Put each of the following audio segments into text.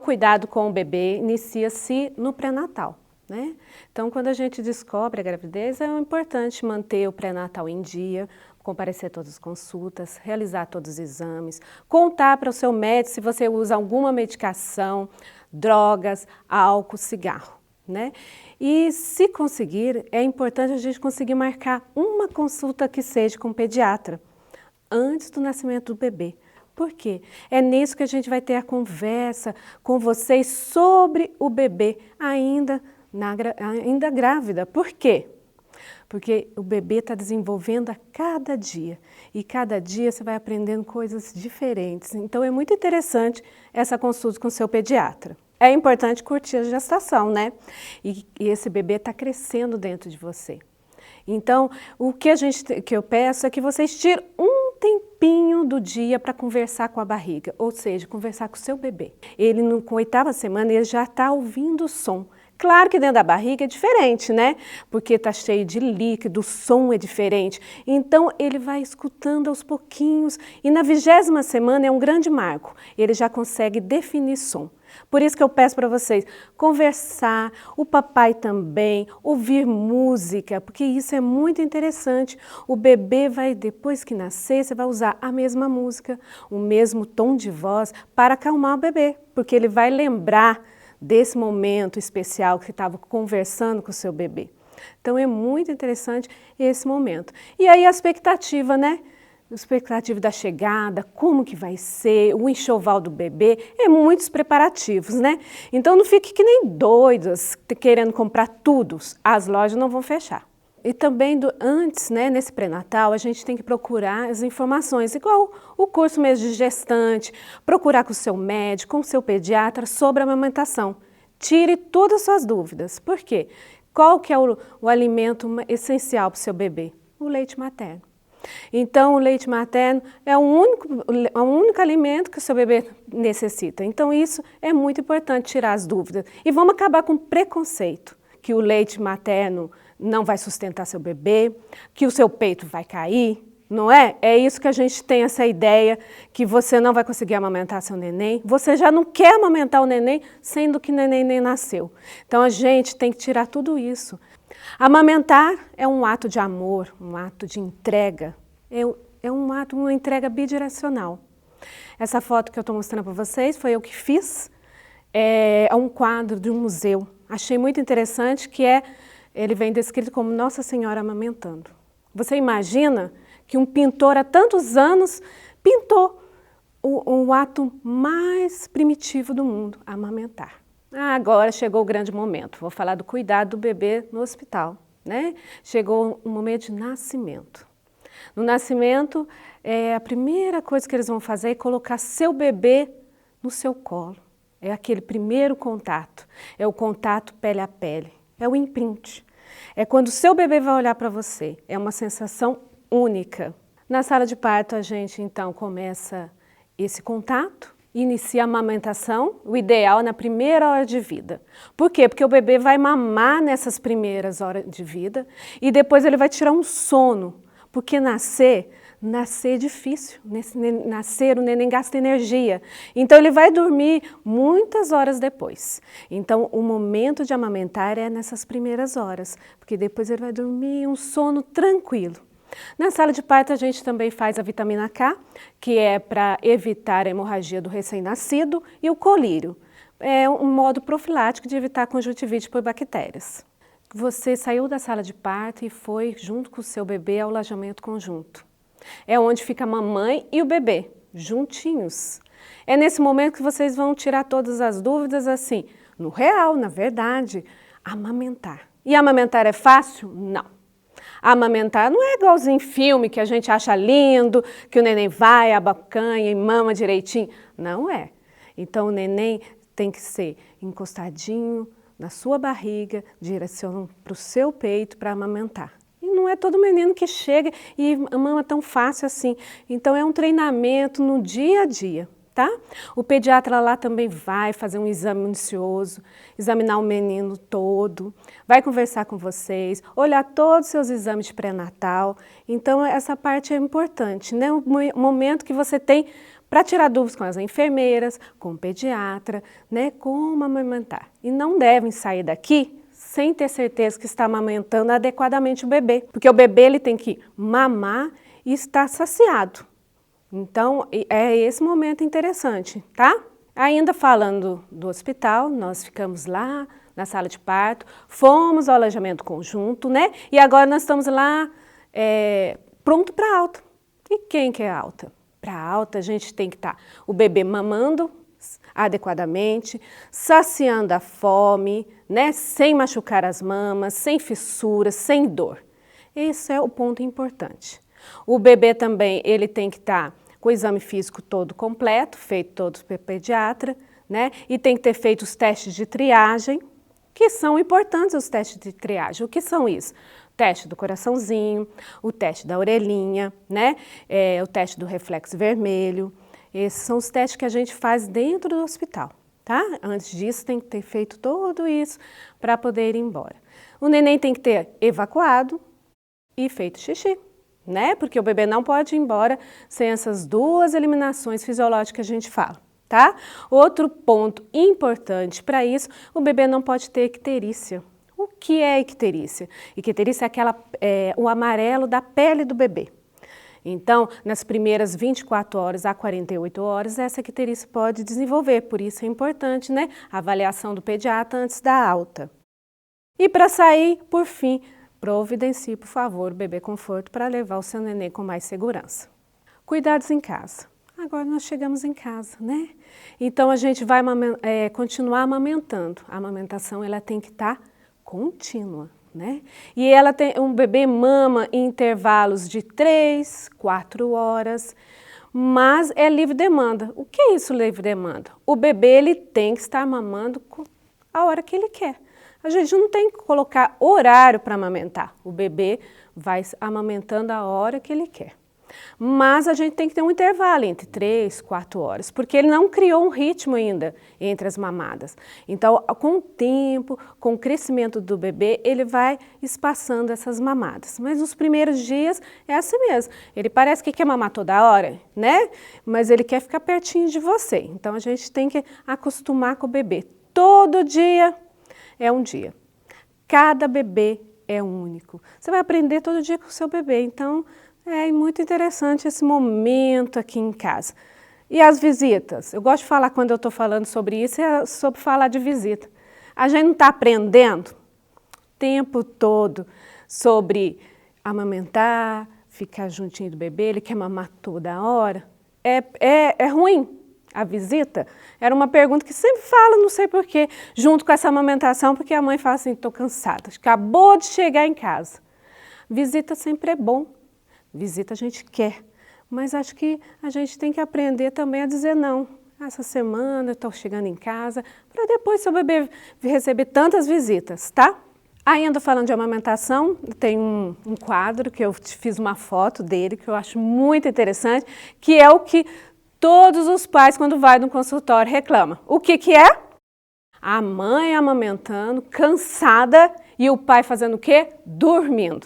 cuidado com o bebê inicia-se no pré-natal, né? Então, quando a gente descobre a gravidez, é importante manter o pré-natal em dia, comparecer a todas as consultas, realizar todos os exames, contar para o seu médico se você usa alguma medicação, drogas, álcool, cigarro, né? E se conseguir, é importante a gente conseguir marcar uma consulta que seja com o pediatra antes do nascimento do bebê. Por quê? É nisso que a gente vai ter a conversa com vocês sobre o bebê ainda grávida. Por quê? Porque o bebê está desenvolvendo a cada dia e cada dia você vai aprendendo coisas diferentes. Então é muito interessante essa consulta com o seu pediatra. É importante curtir a gestação, né? E esse bebê está crescendo dentro de você. Então, o que eu peço é que vocês tirem um tempinho do dia para conversar com a barriga, ou seja, conversar com o seu bebê. Ele, com a 8ª semana, ele já está ouvindo o som. Claro que dentro da barriga é diferente, né? Porque está cheio de líquido, o som é diferente. Então, ele vai escutando aos pouquinhos e na 20ª semana é um grande marco. Ele já consegue definir som. Por isso que eu peço para vocês conversar, o papai também, ouvir música, porque isso é muito interessante. O bebê vai, depois que nascer, você vai usar a mesma música, o mesmo tom de voz para acalmar o bebê, porque ele vai lembrar desse momento especial que você estava conversando com o seu bebê. Então é muito interessante esse momento. E aí a expectativa, né? A expectativa da chegada, como que vai ser, o enxoval do bebê, é muitos preparativos, né? Então não fique que nem doidos querendo comprar tudo, as lojas não vão fechar. E também antes, né, nesse pré-natal, a gente tem que procurar as informações, igual o curso mesmo de gestante, procurar com o seu médico, com o seu pediatra sobre a amamentação. Tire todas as suas dúvidas. Por quê? Qual que é o alimento essencial para o seu bebê? O leite materno. Então, o leite materno é o único alimento que o seu bebê necessita. Então, isso é muito importante, tirar as dúvidas. E vamos acabar com o preconceito, que o leite materno não vai sustentar seu bebê, que o seu peito vai cair, não é? É isso que a gente tem, essa ideia, que você não vai conseguir amamentar seu neném. Você já não quer amamentar o neném, sendo que o neném nem nasceu. Então, a gente tem que tirar tudo isso. Amamentar é um ato de amor, um ato de entrega, é um ato, uma entrega bidirecional. Essa foto que eu estou mostrando para vocês foi eu que fiz, é um quadro de um museu. Achei muito interessante que ele vem descrito como Nossa Senhora amamentando. Você imagina que um pintor há tantos anos pintou o ato mais primitivo do mundo, amamentar. Agora chegou o grande momento, vou falar do cuidado do bebê no hospital, né? Chegou o momento de nascimento. No nascimento, a primeira coisa que eles vão fazer é colocar seu bebê no seu colo. É aquele primeiro contato, é o contato pele a pele, é o imprint. É quando o seu bebê vai olhar para você, é uma sensação única. Na sala de parto a gente então começa esse contato, inicia a amamentação, o ideal na primeira hora de vida. Por quê? Porque o bebê vai mamar nessas primeiras horas de vida e depois ele vai tirar um sono, porque nascer é difícil, nascer o neném gasta energia, então ele vai dormir muitas horas depois. Então o momento de amamentar é nessas primeiras horas, porque depois ele vai dormir um sono tranquilo. Na sala de parto a gente também faz a vitamina K, que é para evitar a hemorragia do recém-nascido, e o colírio. É um modo profilático de evitar a conjuntivite por bactérias. Você saiu da sala de parto e foi junto com o seu bebê ao alojamento conjunto. É onde fica a mamãe e o bebê, juntinhos. É nesse momento que vocês vão tirar todas as dúvidas assim, no real, na verdade, amamentar. E amamentar é fácil? Não. Amamentar não é igualzinho em filme que a gente acha lindo, que o neném vai, abocanha e mama direitinho. Não é. Então o neném tem que ser encostadinho na sua barriga, direcionando para o seu peito para amamentar. E não é todo menino que chega e mama tão fácil assim. Então é um treinamento no dia a dia. Tá? O pediatra lá também vai fazer um exame minucioso, examinar o menino todo, vai conversar com vocês, olhar todos os seus exames de pré-natal. Então essa parte é importante, né? O momento que você tem para tirar dúvidas com as enfermeiras, com o pediatra, né, como amamentar. E não devem sair daqui sem ter certeza que está amamentando adequadamente o bebê, porque o bebê ele tem que mamar e estar saciado. Então, é esse momento interessante, tá? Ainda falando do hospital, nós ficamos lá na sala de parto, fomos ao alojamento conjunto, né? E agora nós estamos lá pronto para alta. E quem que é alta? Para alta a gente tem que estar o bebê mamando adequadamente, saciando a fome, né? Sem machucar as mamas, sem fissuras, sem dor. Esse é o ponto importante. O bebê também, ele tem que estar com o exame físico todo completo, feito todo pelo pediatra, né? E tem que ter feito os testes de triagem, que são importantes os testes de triagem. O que são isso? O teste do coraçãozinho, o teste da orelhinha, né? O teste do reflexo vermelho. Esses são os testes que a gente faz dentro do hospital, tá? Antes disso tem que ter feito tudo isso para poder ir embora. O neném tem que ter evacuado e feito xixi, né? Porque o bebê não pode ir embora sem essas duas eliminações fisiológicas que a gente fala, tá? Outro ponto importante para isso, o bebê não pode ter icterícia. O que é icterícia? Icterícia é o amarelo da pele do bebê. Então, nas primeiras 24 horas a 48 horas, essa icterícia pode desenvolver, por isso é importante, né? A avaliação do pediatra antes da alta. E para sair, por fim, providencie, por favor, o bebê conforto para levar o seu neném com mais segurança. Cuidados em casa. Agora nós chegamos em casa, né? Então a gente vai continuar amamentando. A amamentação ela tem que estar contínua, né? E um bebê mama em intervalos de 3, 4 horas, mas é livre demanda. O que é isso livre demanda? O bebê ele tem que estar mamando a hora que ele quer. A gente não tem que colocar horário para amamentar. O bebê vai amamentando a hora que ele quer. Mas a gente tem que ter um intervalo entre 3, 4 horas, porque ele não criou um ritmo ainda entre as mamadas. Então, com o tempo, com o crescimento do bebê, ele vai espaçando essas mamadas. Mas nos primeiros dias é assim mesmo. Ele parece que quer mamar toda hora, né? Mas ele quer ficar pertinho de você. Então, a gente tem que acostumar com o bebê. Todo dia é um dia. Cada bebê é único. Você vai aprender todo dia com o seu bebê. Então, é muito interessante esse momento aqui em casa. E as visitas? Eu gosto de falar, quando eu estou falando sobre isso, é sobre falar de visita. A gente não está aprendendo o tempo todo sobre amamentar, ficar juntinho do bebê, ele quer mamar toda hora. É ruim a visita? Era uma pergunta que sempre fala, não sei porquê, junto com essa amamentação, porque a mãe fala assim, estou cansada, acabou de chegar em casa. Visita sempre é bom. Visita a gente quer, mas acho que a gente tem que aprender também a dizer não. Essa semana eu estou chegando em casa, para depois seu bebê receber tantas visitas, tá? Ainda falando de amamentação, tem um quadro que eu fiz uma foto dele, que eu acho muito interessante, que é o que todos os pais, quando vai no consultório, reclamam. O que é? A mãe amamentando, cansada, e o pai fazendo o quê? Dormindo.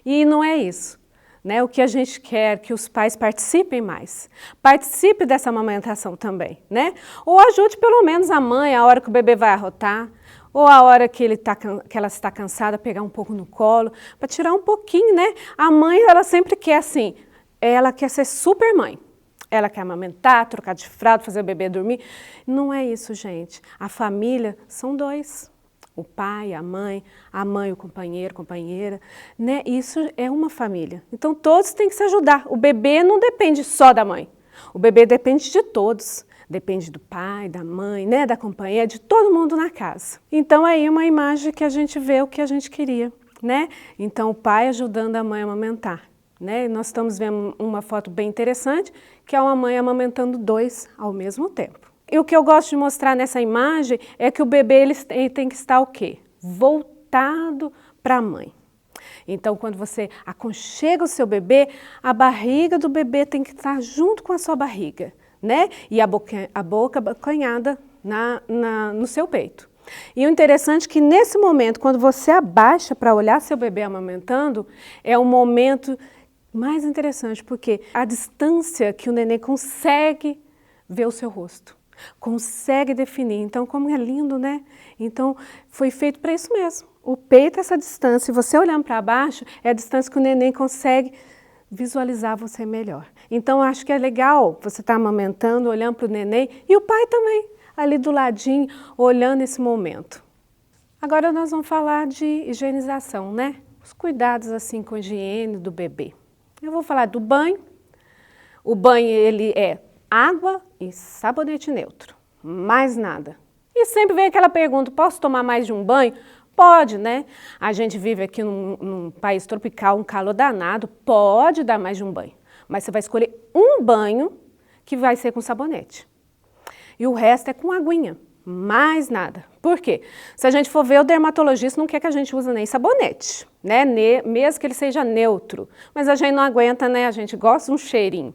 E não é isso, né? O que a gente quer que os pais participem mais. Participe dessa amamentação também, né? Ou ajude pelo menos a mãe a hora que o bebê vai arrotar, ou a hora que ela está cansada, pegar um pouco no colo, para tirar um pouquinho, né? A mãe, ela sempre quer assim, ela quer ser super mãe. Ela quer amamentar, trocar de fralda, fazer o bebê dormir. Não é isso, gente. A família são dois. O pai, a mãe, o companheiro, companheira, né? Isso é uma família. Então, todos têm que se ajudar. O bebê não depende só da mãe. O bebê depende de todos. Depende do pai, da mãe, né? Da companheira, de todo mundo na casa. Então, aí uma imagem que a gente vê o que a gente queria, né? Então, o pai ajudando a mãe a amamentar, né? Nós estamos vendo uma foto bem interessante, que é uma mãe amamentando 2 ao mesmo tempo. E o que eu gosto de mostrar nessa imagem é que o bebê ele tem que estar o quê? Voltado para a mãe. Então, quando você aconchega o seu bebê, a barriga do bebê tem que estar junto com a sua barriga, né? E a boca acanhada no seu peito. E o interessante é que nesse momento, quando você abaixa para olhar seu bebê amamentando, é um momento Mais interessante, porque a distância que o neném consegue ver o seu rosto, consegue definir. Então, como é lindo, né? Então, foi feito para isso mesmo. O peito é essa distância, e você olhando para baixo, é a distância que o neném consegue visualizar você melhor. Então, acho que é legal você estar amamentando, olhando para o neném, e o pai também, ali do ladinho, olhando esse momento. Agora nós vamos falar de higienização, né? Os cuidados assim com a higiene do bebê. Eu vou falar do banho. O banho, ele é água e sabonete neutro, mais nada. E sempre vem aquela pergunta, posso tomar mais de um banho? Pode, né? A gente vive aqui num país tropical, um calor danado, pode dar mais de um banho. Mas você vai escolher um banho que vai ser com sabonete. E o resto é com aguinha, mais nada. Por quê? Se a gente for ver, o dermatologista não quer que a gente use nem sabonete, né? Mesmo que ele seja neutro. Mas a gente não aguenta, né? A gente gosta de um cheirinho.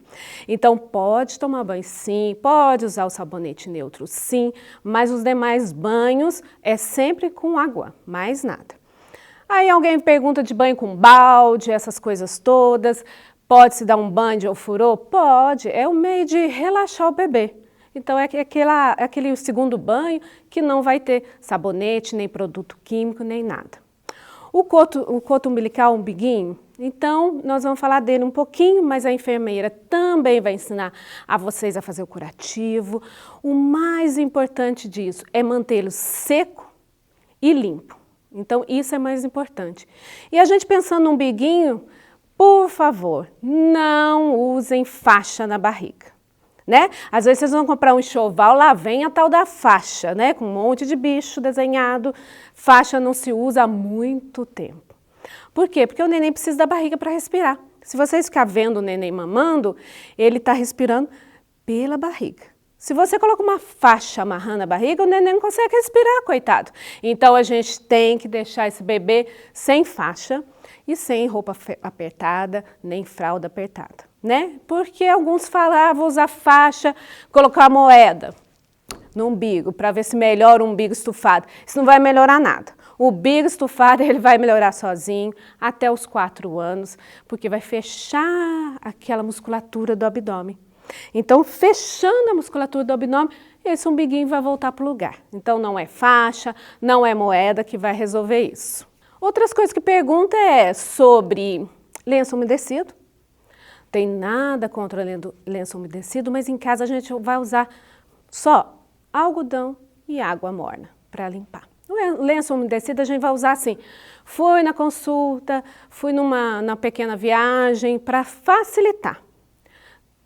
Então, pode tomar banho sim, pode usar o sabonete neutro sim, mas os demais banhos é sempre com água, mais nada. Aí alguém pergunta de banho com balde, essas coisas todas. Pode-se dar um banho de ofurô? Pode, é o meio de relaxar o bebê. Então é aquele segundo banho que não vai ter sabonete, nem produto químico, nem nada. O coto umbilical, umbiguinho, então nós vamos falar dele um pouquinho, mas a enfermeira também vai ensinar a vocês a fazer o curativo. O mais importante disso é mantê-lo seco e limpo. Então isso é mais importante. E a gente pensando no umbiguinho, por favor, não usem faixa na barriga. Né? Às vezes vocês vão comprar um enxoval, lá vem a tal da faixa, né? Com um monte de bicho desenhado. Faixa não se usa há muito tempo. Por quê? Porque o neném precisa da barriga para respirar. Se vocês ficarem vendo o neném mamando, ele está respirando pela barriga. Se você coloca uma faixa amarrando a barriga, o neném não consegue respirar, coitado. Então a gente tem que deixar esse bebê sem faixa e sem roupa apertada, nem fralda apertada. Né? Porque alguns falam, vou usar faixa, colocar moeda no umbigo, para ver se melhora o umbigo estufado. Isso não vai melhorar nada. O umbigo estufado ele vai melhorar sozinho até os 4 anos, porque vai fechar aquela musculatura do abdômen. Então, fechando a musculatura do abdômen, esse umbiguinho vai voltar para o lugar. Então, não é faixa, não é moeda que vai resolver isso. Outras coisas que pergunta é sobre lenço umedecido. Tem nada contra lenço umedecido, mas em casa a gente vai usar só algodão e água morna para limpar. O lenço umedecido a gente vai usar assim, fui na consulta, fui numa pequena viagem para facilitar.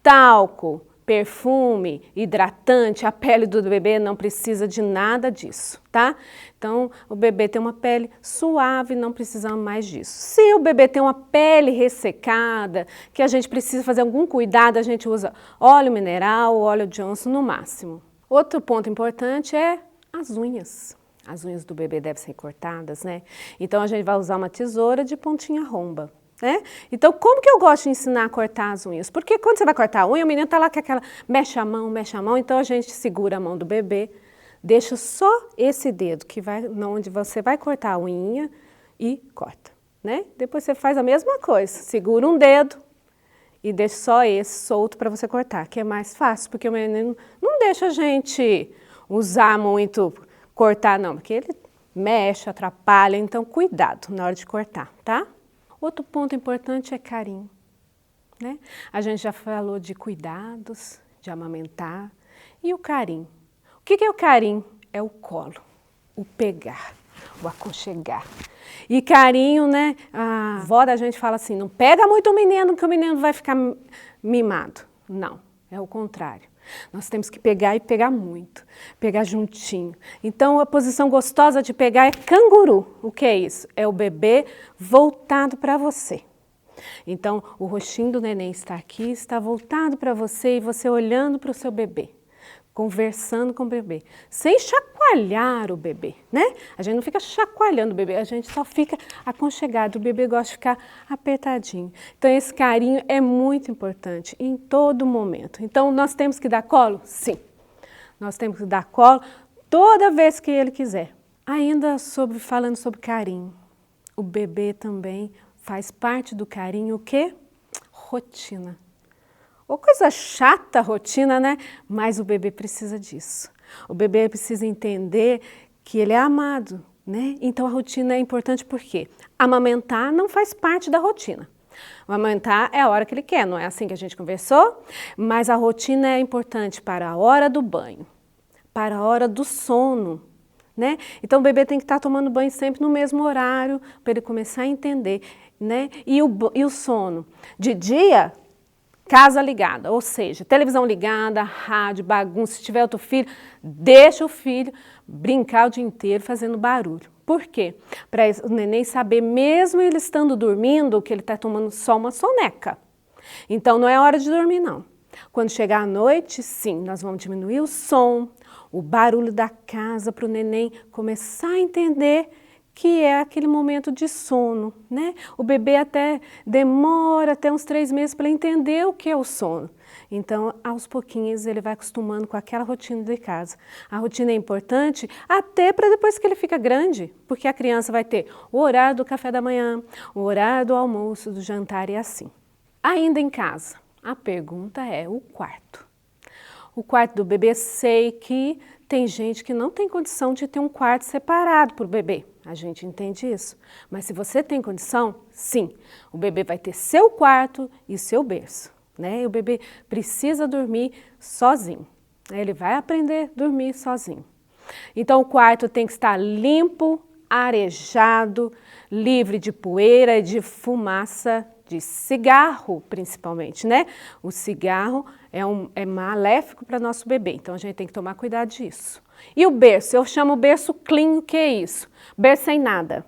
Talco, perfume, hidratante, a pele do bebê não precisa de nada disso, tá? Então, o bebê tem uma pele suave, não precisamos mais disso. Se o bebê tem uma pele ressecada, que a gente precisa fazer algum cuidado, a gente usa óleo mineral ou óleo Johnson no máximo. Outro ponto importante é as unhas. As unhas do bebê devem ser cortadas, né? Então, a gente vai usar uma tesoura de pontinha romba. Né? Então, como que eu gosto de ensinar a cortar as unhas? Porque quando você vai cortar a unha, o menino está lá com aquela mexe a mão, então a gente segura a mão do bebê, deixa só esse dedo que vai onde você vai cortar a unha e corta, né? Depois você faz a mesma coisa, segura um dedo e deixa só esse solto para você cortar, que é mais fácil, porque o menino não deixa a gente usar muito, cortar não, porque ele mexe, atrapalha, então cuidado na hora de cortar, tá? Outro ponto importante é carinho, né? A gente já falou de cuidados, de amamentar e o carinho. O que é o carinho? É o colo, o pegar, o aconchegar. E carinho, né? A avó da gente fala assim, não pega muito o menino que o menino vai ficar mimado. Não, é o contrário. Nós temos que pegar e pegar muito, pegar juntinho. Então, a posição gostosa de pegar é canguru. O que é isso? É o bebê voltado para você. Então, o rostinho do neném está aqui, está voltado para você e você olhando para o seu bebê, conversando com o bebê, sem chacoalhar o bebê, né? A gente não fica chacoalhando o bebê, a gente só fica aconchegado, o bebê gosta de ficar apertadinho. Então esse carinho é muito importante em todo momento. Então nós temos que dar colo? Sim. Nós temos que dar colo toda vez que ele quiser. Ainda falando sobre carinho, o bebê também faz parte do carinho o quê? rotina. Ô, coisa chata a rotina, né? Mas o bebê precisa disso. O bebê precisa entender que ele é amado, né? Então a rotina é importante porque amamentar não faz parte da rotina. Amamentar é a hora que ele quer, não é assim que a gente conversou? Mas a rotina é importante para a hora do banho, para a hora do sono, né? Então o bebê tem que estar tomando banho sempre no mesmo horário para ele começar a entender, né? E o sono? De dia, casa ligada, ou seja, televisão ligada, rádio, bagunça. Se tiver outro filho, deixa o filho brincar o dia inteiro fazendo barulho. Por quê? Para o neném saber, mesmo ele estando dormindo, que ele está tomando só uma soneca. Então não é hora de dormir, não. Quando chegar à noite, sim, nós vamos diminuir o som, o barulho da casa, para o neném começar a entender que é aquele momento de sono, né? O bebê até demora até uns 3 meses para entender o que é o sono. Então, aos pouquinhos, ele vai acostumando com aquela rotina de casa. A rotina é importante até para depois que ele fica grande, porque a criança vai ter o horário do café da manhã, o horário do almoço, do jantar e assim. Ainda em casa, a pergunta é o quarto. O quarto do bebê, sei que tem gente que não tem condição de ter um quarto separado para o bebê. A gente entende isso. Mas se você tem condição, sim, o bebê vai ter seu quarto e seu berço, né? E o bebê precisa dormir sozinho. Ele vai aprender a dormir sozinho. Então o quarto tem que estar limpo, arejado, livre de poeira e de fumaça, de cigarro principalmente, né? O cigarro é maléfico para nosso bebê, então a gente tem que tomar cuidado disso. E o berço? Eu chamo o berço clean, o que é isso? Berço sem nada.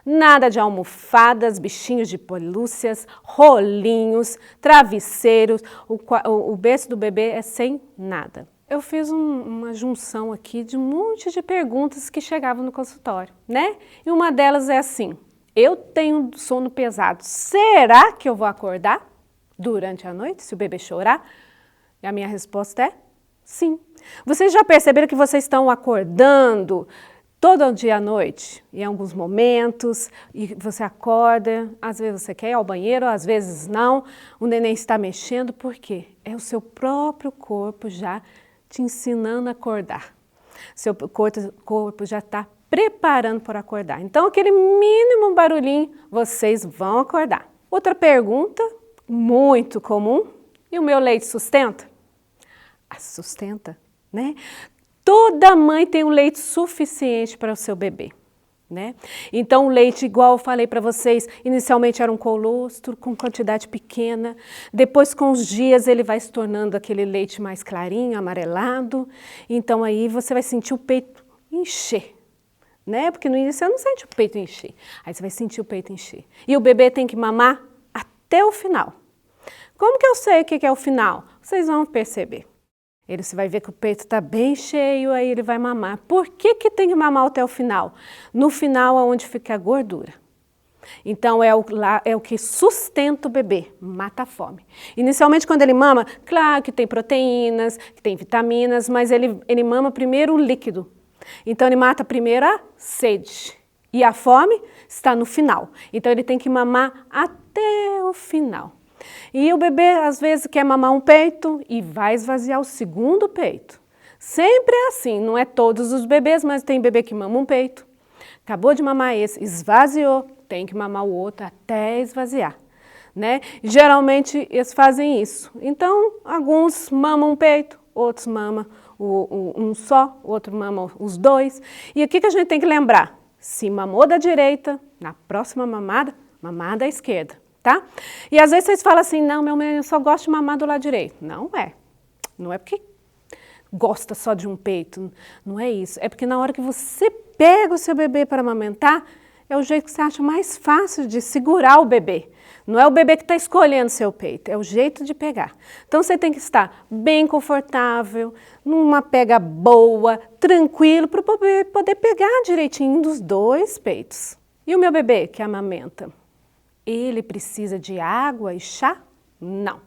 Nada de almofadas, bichinhos de pelúcias, rolinhos, travesseiros, o berço do bebê é sem nada. Eu fiz uma junção aqui de um monte de perguntas que chegavam no consultório, né? E uma delas é assim: eu tenho sono pesado, será que eu vou acordar durante a noite se o bebê chorar? E a minha resposta é sim. Vocês já perceberam que vocês estão acordando todo dia à noite, em alguns momentos, e você acorda, às vezes você quer ir ao banheiro, às vezes não, o neném está mexendo, por quê? É o seu próprio corpo já te ensinando a acordar. Seu corpo já está preparando para acordar. Então, aquele mínimo barulhinho, vocês vão acordar. Outra pergunta, muito comum, e o meu leite sustenta? Sustenta, né? Toda mãe tem um leite suficiente para o seu bebê, né? Então, o leite, igual eu falei para vocês, inicialmente era um colostro com quantidade pequena, depois com os dias ele vai se tornando aquele leite mais clarinho, amarelado, então aí você vai sentir o peito encher, né? Porque no início você não sente o peito encher, aí você vai sentir o peito encher. E o bebê tem que mamar até o final. Como que eu sei o que é o final? Vocês vão perceber. Você vai ver que o peito está bem cheio, aí ele vai mamar. Por que tem que mamar até o final? No final é onde fica a gordura. Então é o que sustenta o bebê, mata a fome. Inicialmente quando ele mama, claro que tem proteínas, que tem vitaminas, mas ele mama primeiro o líquido. Então ele mata primeiro a sede. E a fome está no final. Então ele tem que mamar até o final. E o bebê às vezes quer mamar um peito e vai esvaziar o segundo peito. Sempre é assim, não é todos os bebês, mas tem bebê que mama um peito. Acabou de mamar esse, esvaziou, tem que mamar o outro até esvaziar, né? Geralmente eles fazem isso. Então, alguns mamam um peito, outros mamam um só, outro mama os dois. E o que a gente tem que lembrar? Se mamou da direita, na próxima mamada, mamar da esquerda. Tá? E às vezes vocês falam assim, não, meu menino só gosta de mamar do lado direito. Não é porque gosta só de um peito, não é isso. É porque na hora que você pega o seu bebê para amamentar, é o jeito que você acha mais fácil de segurar o bebê. Não é o bebê que está escolhendo seu peito, é o jeito de pegar. Então você tem que estar bem confortável, numa pega boa, tranquilo, para o bebê poder pegar direitinho dos dois peitos. E o meu bebê que amamenta? Ele precisa de água e chá? Não.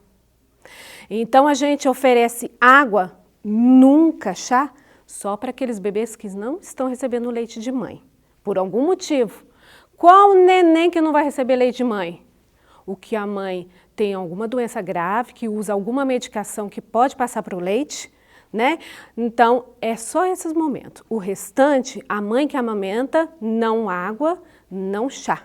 Então a gente oferece água, nunca chá, só para aqueles bebês que não estão recebendo leite de mãe. Por algum motivo. Qual neném que não vai receber leite de mãe? o que a mãe tem alguma doença grave, que usa alguma medicação que pode passar para o leite, né? Então, é só esses momentos. O restante, a mãe que amamenta, não água, não chá.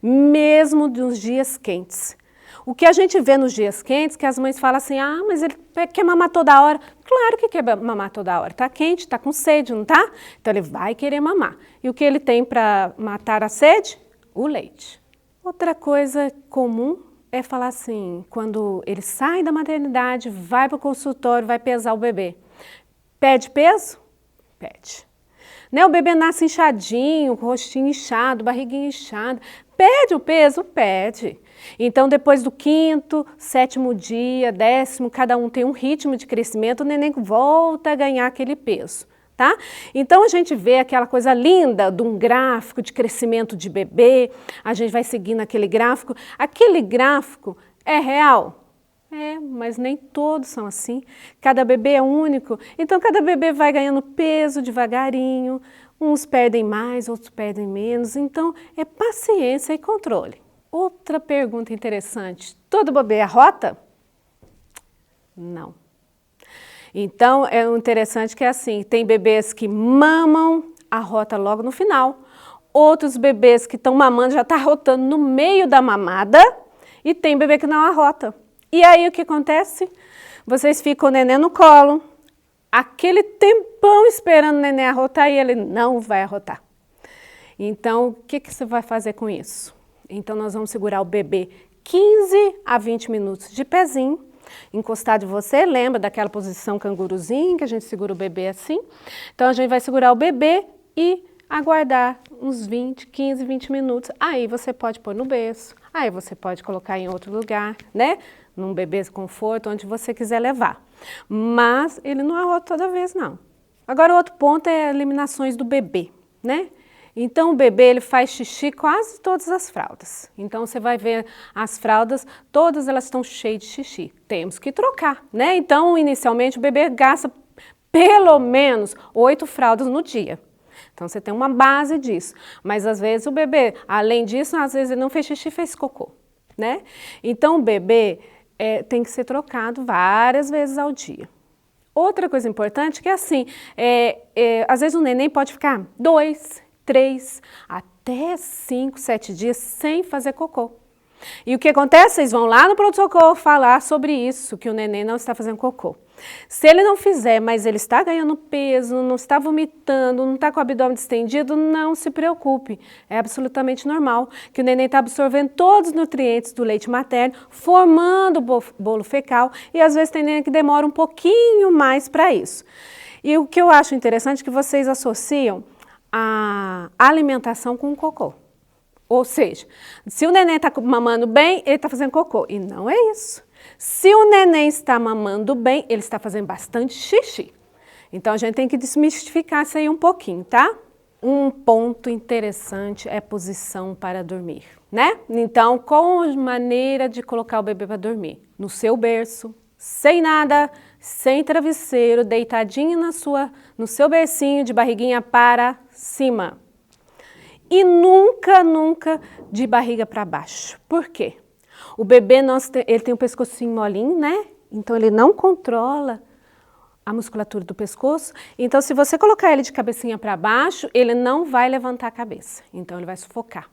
Mesmo nos dias quentes. O que a gente vê nos dias quentes, que as mães falam assim, ah, mas ele quer mamar toda hora. Claro que quer mamar toda hora, tá quente, tá com sede, não tá? Então ele vai querer mamar. E o que ele tem para matar a sede? O leite. Outra coisa comum é falar assim, quando ele sai da maternidade, vai para o consultório, vai pesar o bebê. Pede peso? Pede. Né? O bebê nasce inchadinho, com o rostinho inchado, barriguinha inchada. Pede o peso? Pede. Então, depois do 5º, 7º dia, 10º, cada um tem um ritmo de crescimento, o neném volta a ganhar aquele peso, tá? Então, a gente vê aquela coisa linda de um gráfico de crescimento de bebê, a gente vai seguindo aquele gráfico é real? É, mas nem todos são assim. Cada bebê é único, então cada bebê vai ganhando peso devagarinho, uns perdem mais, outros perdem menos, então é paciência e controle. Outra pergunta interessante, todo bebê arrota? Não. Então é interessante que é assim, tem bebês que mamam, arrota logo no final, outros bebês que estão mamando já estão arrotando no meio da mamada e tem bebê que não arrota. E aí o que acontece? Vocês ficam o neném no colo, aquele tempão esperando o neném arrotar e ele não vai arrotar. Então, o que você vai fazer com isso? Então, nós vamos segurar o bebê 15 a 20 minutos de pezinho, encostado em você, lembra daquela posição canguruzinho que a gente segura o bebê assim? Então, a gente vai segurar o bebê e aguardar uns 15, 20 minutos. Aí você pode pôr no berço, aí você pode colocar em outro lugar, né? Num bebê conforto, onde você quiser levar. Mas ele não arrota toda vez, não. Agora, o outro ponto é eliminações do bebê, né? Então, o bebê ele faz xixi quase todas as fraldas. Então, você vai ver as fraldas, todas elas estão cheias de xixi. Temos que trocar, né? Então, inicialmente, o bebê gasta pelo menos 8 fraldas no dia. Então, você tem uma base disso. Mas, às vezes, o bebê, além disso, às vezes ele não fez xixi, fez cocô, né? Então, o bebê tem que ser trocado várias vezes ao dia. Outra coisa importante que é assim, às vezes o neném pode ficar 2, 3, até 5, 7 dias sem fazer cocô. E o que acontece? Vocês vão lá no pronto-socorro falar sobre isso, que o neném não está fazendo cocô. Se ele não fizer, mas ele está ganhando peso, não está vomitando, não está com o abdômen distendido, não se preocupe. É absolutamente normal que o neném está absorvendo todos os nutrientes do leite materno, formando o bolo fecal e às vezes tem neném que demora um pouquinho mais para isso. E o que eu acho interessante é que vocês associam a alimentação com o cocô. Ou seja, se o neném está mamando bem, ele está fazendo cocô. E não é isso. Se o neném está mamando bem, ele está fazendo bastante xixi. Então, a gente tem que desmistificar isso aí um pouquinho, tá? Um ponto interessante é posição para dormir, né? Então, qual a maneira de colocar o bebê para dormir? No seu berço, sem nada, sem travesseiro, deitadinho no seu bercinho, de barriguinha para cima. E nunca, nunca de barriga para baixo. Por quê? O bebê, ele tem um pescocinho molinho, né? Então, ele não controla a musculatura do pescoço. Então, se você colocar ele de cabecinha para baixo, ele não vai levantar a cabeça. Então, ele vai sufocar,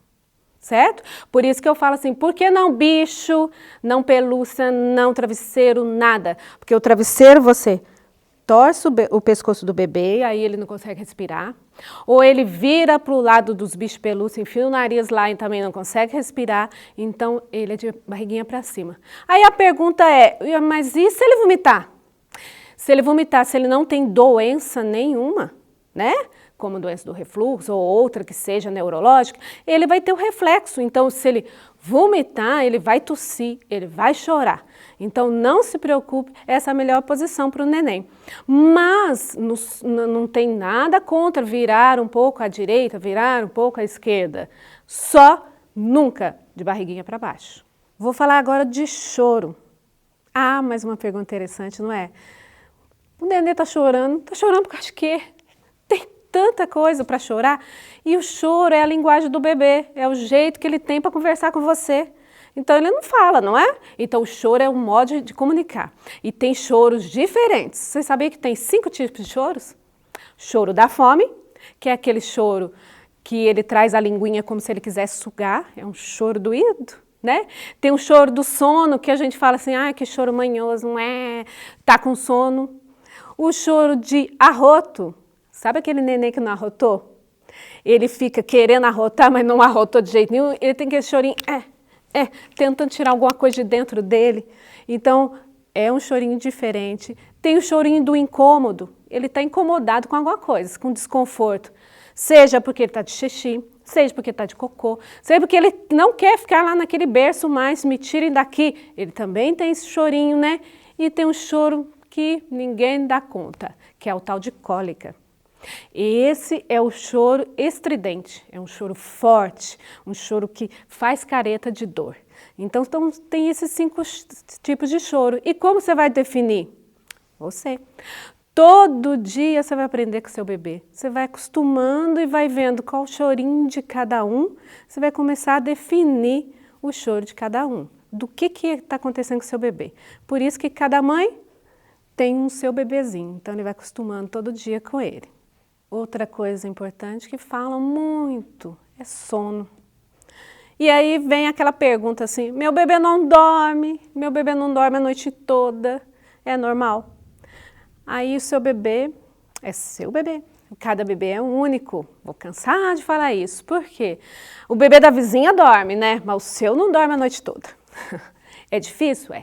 certo? Por isso que eu falo assim, por que não bicho, não pelúcia, não travesseiro, nada? Porque o travesseiro, você torce o pescoço do bebê, aí ele não consegue respirar. Ou ele vira para o lado dos bichos pelúcios, enfia o nariz lá e também não consegue respirar. Então, ele é de barriguinha para cima. Aí a pergunta é, mas e se ele vomitar? Se ele vomitar, se ele não tem doença nenhuma, né? Como doença do refluxo ou outra que seja neurológica, ele vai ter o reflexo. Então, se ele vomitar, ele vai tossir, ele vai chorar. Então, não se preocupe, essa é a melhor posição para o neném. Mas não tem nada contra virar um pouco à direita, virar um pouco à esquerda. Só nunca de barriguinha para baixo. Vou falar agora de choro. Ah, mais uma pergunta interessante, não é? O neném está chorando por causa de quê? Tem tanta coisa para chorar. E o choro é a linguagem do bebê, é o jeito que ele tem para conversar com você. Então ele não fala, não é? Então o choro é um modo de comunicar. E tem choros diferentes. Você sabia que tem 5 tipos de choros? Choro da fome, que é aquele choro que ele traz a linguinha como se ele quisesse sugar, é um choro doído, né? Tem o choro do sono, que a gente fala assim, que choro manhoso, não é? Tá com sono. O choro de arroto, sabe aquele neném que não arrotou? Ele fica querendo arrotar, mas não arrotou de jeito nenhum, ele tem aquele chorinho, tentando tirar alguma coisa de dentro dele. Então, é um chorinho diferente. Tem o chorinho do incômodo, ele está incomodado com alguma coisa, com desconforto. Seja porque ele está de xixi, seja porque está de cocô, seja porque ele não quer ficar lá naquele berço mais, me tirem daqui. Ele também tem esse chorinho, né? E tem um choro que ninguém dá conta, que é o tal de cólica. Esse é o choro estridente, é um choro forte, um choro que faz careta de dor. Então tem esses 5 tipos de choro. E como você vai definir? Você. Todo dia você vai aprender com o seu bebê. Você vai acostumando e vai vendo qual o chorinho de cada um. Você vai começar a definir o choro de cada um. Do que está acontecendo com o seu bebê. Por isso que cada mãe tem um seu bebezinho. Então ele vai acostumando todo dia com ele. Outra coisa importante que falam muito é sono. E aí vem aquela pergunta assim, meu bebê não dorme a noite toda, é normal? Aí o seu bebê é seu bebê, cada bebê é único, vou cansar de falar isso, por quê? O bebê da vizinha dorme, né? Mas o seu não dorme a noite toda. É difícil?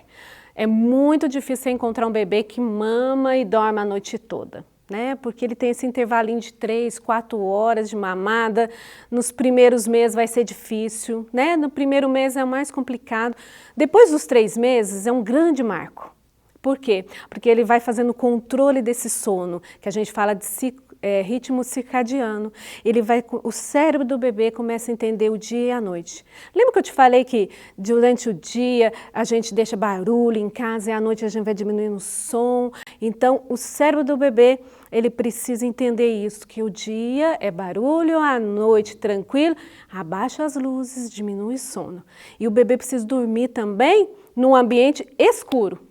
É muito difícil encontrar um bebê que mama e dorme a noite toda. Né? Porque ele tem esse intervalinho de 3, 4 horas de mamada, nos primeiros meses vai ser difícil, né? No primeiro mês é o mais complicado, depois dos 3 meses é um grande marco. Por quê? Porque ele vai fazendo o controle desse sono, que a gente fala de ritmo circadiano. O cérebro do bebê começa a entender o dia e a noite. Lembra que eu te falei que durante o dia a gente deixa barulho em casa e à noite a gente vai diminuindo o som? Então, o cérebro do bebê, ele precisa entender isso, que o dia é barulho, à noite tranquilo, abaixa as luzes, diminui o sono. E o bebê precisa dormir também num ambiente escuro.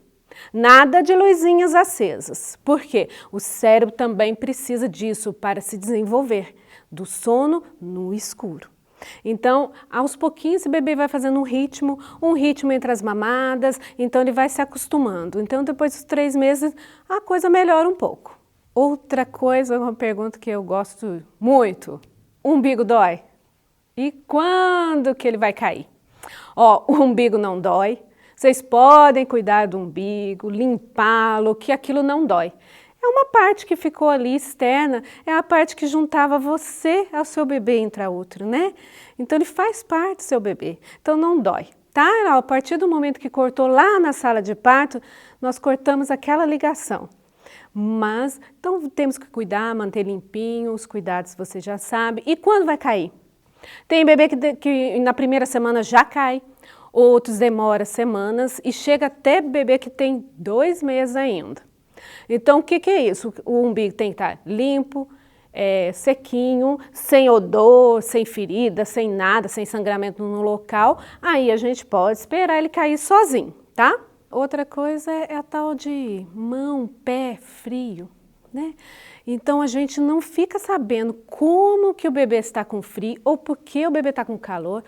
Nada de luzinhas acesas. Por quê? O cérebro também precisa disso para se desenvolver, do sono no escuro. Então, aos pouquinhos, esse bebê vai fazendo um ritmo entre as mamadas, então ele vai se acostumando. Então, depois dos 3 meses, a coisa melhora um pouco. Outra coisa, uma pergunta que eu gosto muito, o umbigo dói? E quando que ele vai cair? O umbigo não dói. Vocês podem cuidar do umbigo, limpá-lo, que aquilo não dói. É uma parte que ficou ali externa, é a parte que juntava você ao seu bebê intraútero, né? Então ele faz parte do seu bebê, então não dói, tá? A partir do momento que cortou lá na sala de parto, nós cortamos aquela ligação. Mas, então temos que cuidar, manter limpinho, os cuidados você já sabe. E quando vai cair? Tem bebê que na primeira semana já cai. Outros demoram semanas e chega até bebê que tem 2 meses ainda. Então, o que é isso? O umbigo tem que estar limpo, sequinho, sem odor, sem ferida, sem nada, sem sangramento no local. Aí a gente pode esperar ele cair sozinho, tá? Outra coisa é a tal de mão, pé frio, né? Então a gente não fica sabendo como que o bebê está com frio ou por que o bebê está com calor.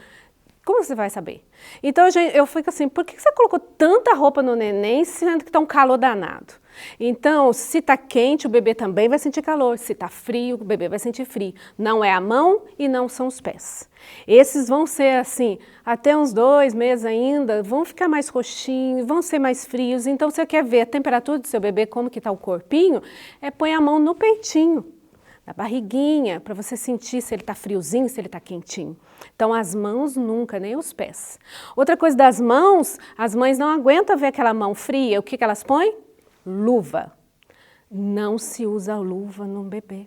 Como você vai saber? Então eu fico assim, por que você colocou tanta roupa no neném sendo que está um calor danado? Então, se está quente, o bebê também vai sentir calor. Se está frio, o bebê vai sentir frio. Não é a mão e não são os pés. Esses vão ser assim, até uns 2 meses ainda, vão ficar mais roxinhos, vão ser mais frios. Então, você quer ver a temperatura do seu bebê, como que está o corpinho, põe a mão no peitinho, na barriguinha, para você sentir se ele está friozinho, se ele está quentinho. Então, as mãos nunca, nem os pés. Outra coisa das mãos, as mães não aguentam ver aquela mão fria. O que elas põem? Luva. Não se usa luva num bebê.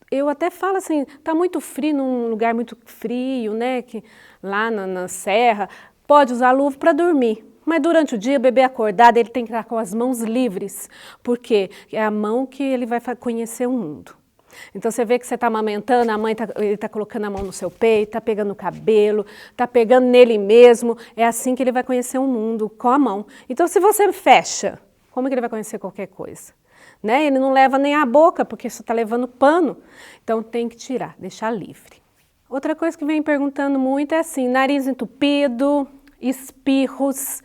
Eu até falo assim, está muito frio, num lugar muito frio, né? Que, lá na serra, pode usar luva para dormir. Mas durante o dia, o bebê acordado, ele tem que estar com as mãos livres, porque é a mão que ele vai conhecer o mundo. Então você vê que você está amamentando, ele está colocando a mão no seu peito, está pegando o cabelo, está pegando nele mesmo. É assim que ele vai conhecer o mundo, com a mão. Então se você fecha, como que ele vai conhecer qualquer coisa? Né? Ele não leva nem a boca, porque você está levando pano. Então tem que tirar, deixar livre. Outra coisa que vem perguntando muito é assim, nariz entupido, espirros.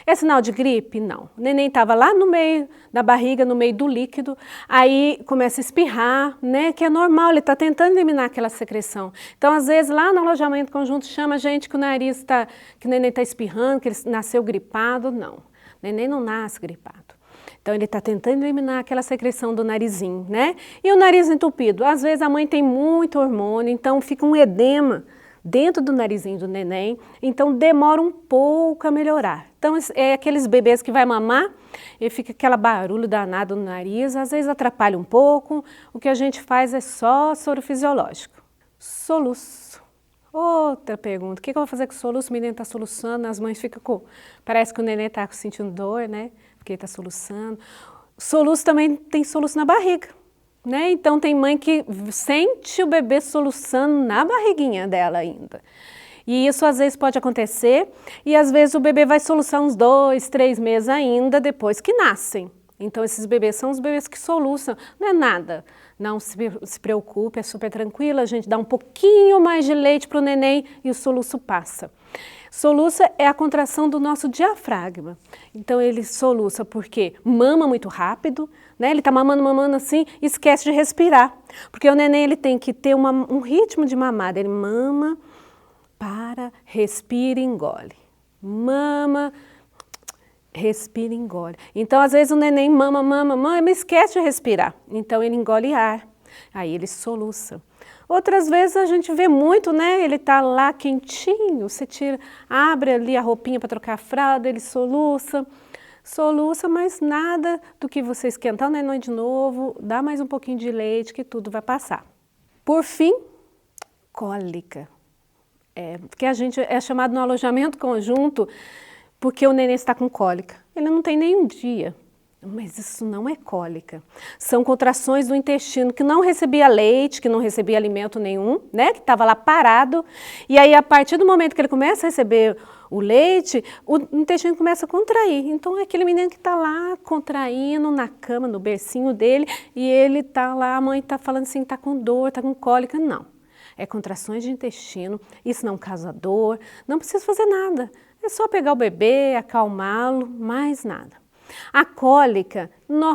É sinal de gripe? Não. O neném estava lá no meio da barriga, no meio do líquido, aí começa a espirrar, né? Que é normal, ele está tentando eliminar aquela secreção. Então, às vezes, lá no alojamento conjunto, chama a gente que o nariz está, que o neném está espirrando, que ele nasceu gripado. Não, o neném não nasce gripado. Então, ele está tentando eliminar aquela secreção do narizinho, né? E o nariz entupido? Às vezes, a mãe tem muito hormônio, então fica um edema dentro do narizinho do neném, então demora um pouco a melhorar. Então é aqueles bebês que vai mamar e fica aquele barulho danado no nariz, às vezes atrapalha um pouco, o que a gente faz é só soro fisiológico. Soluço. Outra pergunta, o que eu vou fazer com o soluço? O menino está soluçando, as mães ficam com... Parece que o neném está sentindo dor, né? Porque ele está soluçando. Soluço também tem soluço na barriga. Né? Então tem mãe que sente o bebê soluçando na barriguinha dela ainda. E isso às vezes pode acontecer e às vezes o bebê vai soluçar uns 2, 3 meses ainda depois que nascem. Então esses bebês são os bebês que soluçam, não é nada. Não se preocupe, é super tranquilo, a gente dá um pouquinho mais de leite para o neném e o soluço passa. Soluça é a contração do nosso diafragma. Então ele soluça porque mama muito rápido, né? Ele está mamando assim, esquece de respirar. Porque o neném ele tem que ter um ritmo de mamada. Ele mama, para, respira e engole. Mama, respira e engole. Então às vezes o neném mama, mas esquece de respirar. Então ele engole ar, aí ele soluça. Outras vezes a gente vê muito, né? Ele tá lá quentinho, você tira, abre ali a roupinha para trocar a fralda, ele soluça, mas nada do que você esquentar o neném de novo, dá mais um pouquinho de leite que tudo vai passar. Por fim, cólica. Porque a gente é chamado no alojamento conjunto porque o neném está com cólica. Ele não tem nenhum dia. Mas isso não é cólica, são contrações do intestino que não recebia leite, que não recebia alimento nenhum, né? Que estava lá parado, e aí a partir do momento que ele começa a receber o leite, o intestino começa a contrair. Então é aquele menino que está lá contraindo na cama, no bercinho dele, e ele está lá, a mãe está falando assim, está com dor, está com cólica, não. É contrações de intestino, isso não causa dor, não precisa fazer nada, é só pegar o bebê, acalmá-lo, mais nada. A cólica,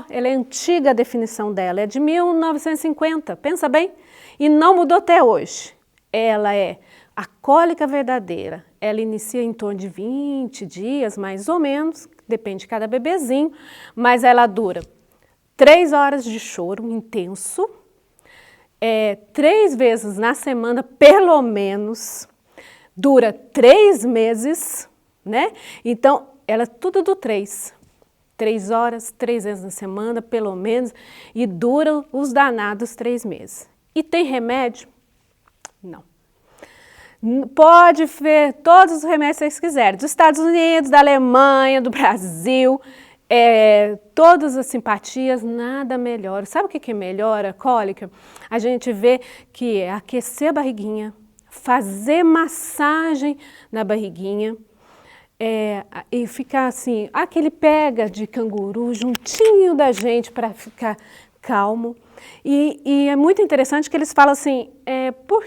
ela é antiga a definição dela, é de 1950, pensa bem, e não mudou até hoje. Ela é a cólica verdadeira, ela inicia em torno de 20 dias, mais ou menos, depende de cada bebezinho, mas ela dura 3 horas de choro intenso, 3 vezes na semana, pelo menos, dura 3 meses, né? Então, ela é tudo do 3. 3 horas, 3 vezes na semana, pelo menos, e dura os danados 3 meses. E tem remédio? Não. Pode ver todos os remédios que vocês quiserem, dos Estados Unidos, da Alemanha, do Brasil, todas as simpatias, nada melhora. Sabe o que melhora a cólica? A gente vê que é aquecer a barriguinha, fazer massagem na barriguinha, e ficar assim, aquele pega de canguru juntinho da gente para ficar calmo. E é muito interessante que eles falam assim, por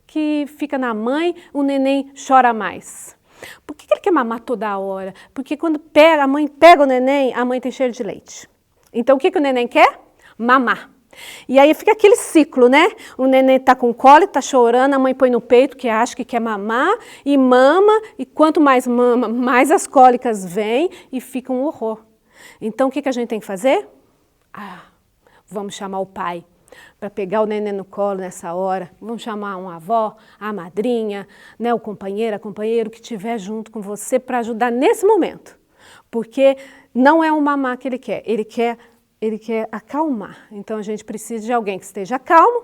que fica na mãe, o neném chora mais? Por que ele quer mamar toda hora? Porque quando a mãe pega o neném, a mãe tem cheiro de leite. Então o que o neném quer? Mamar. E aí fica aquele ciclo, né? O neném tá com cólica, tá chorando, a mãe põe no peito que acha que quer mamar e mama, e quanto mais mama, mais as cólicas vêm e fica um horror. Então o que a gente tem que fazer? Vamos chamar o pai para pegar o neném no colo nessa hora, vamos chamar uma avó, a madrinha, né, o companheiro que estiver junto com você para ajudar nesse momento. Porque não é o mamar que ele quer acalmar. Então a gente precisa de alguém que esteja calmo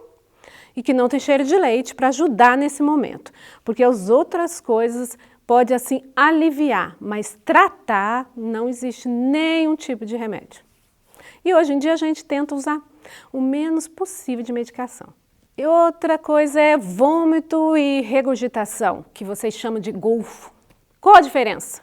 e que não tem cheiro de leite para ajudar nesse momento. Porque as outras coisas podem assim aliviar, mas tratar não existe nenhum tipo de remédio. E hoje em dia a gente tenta usar o menos possível de medicação. E outra coisa é vômito e regurgitação, que vocês chamam de golfo. Qual a diferença?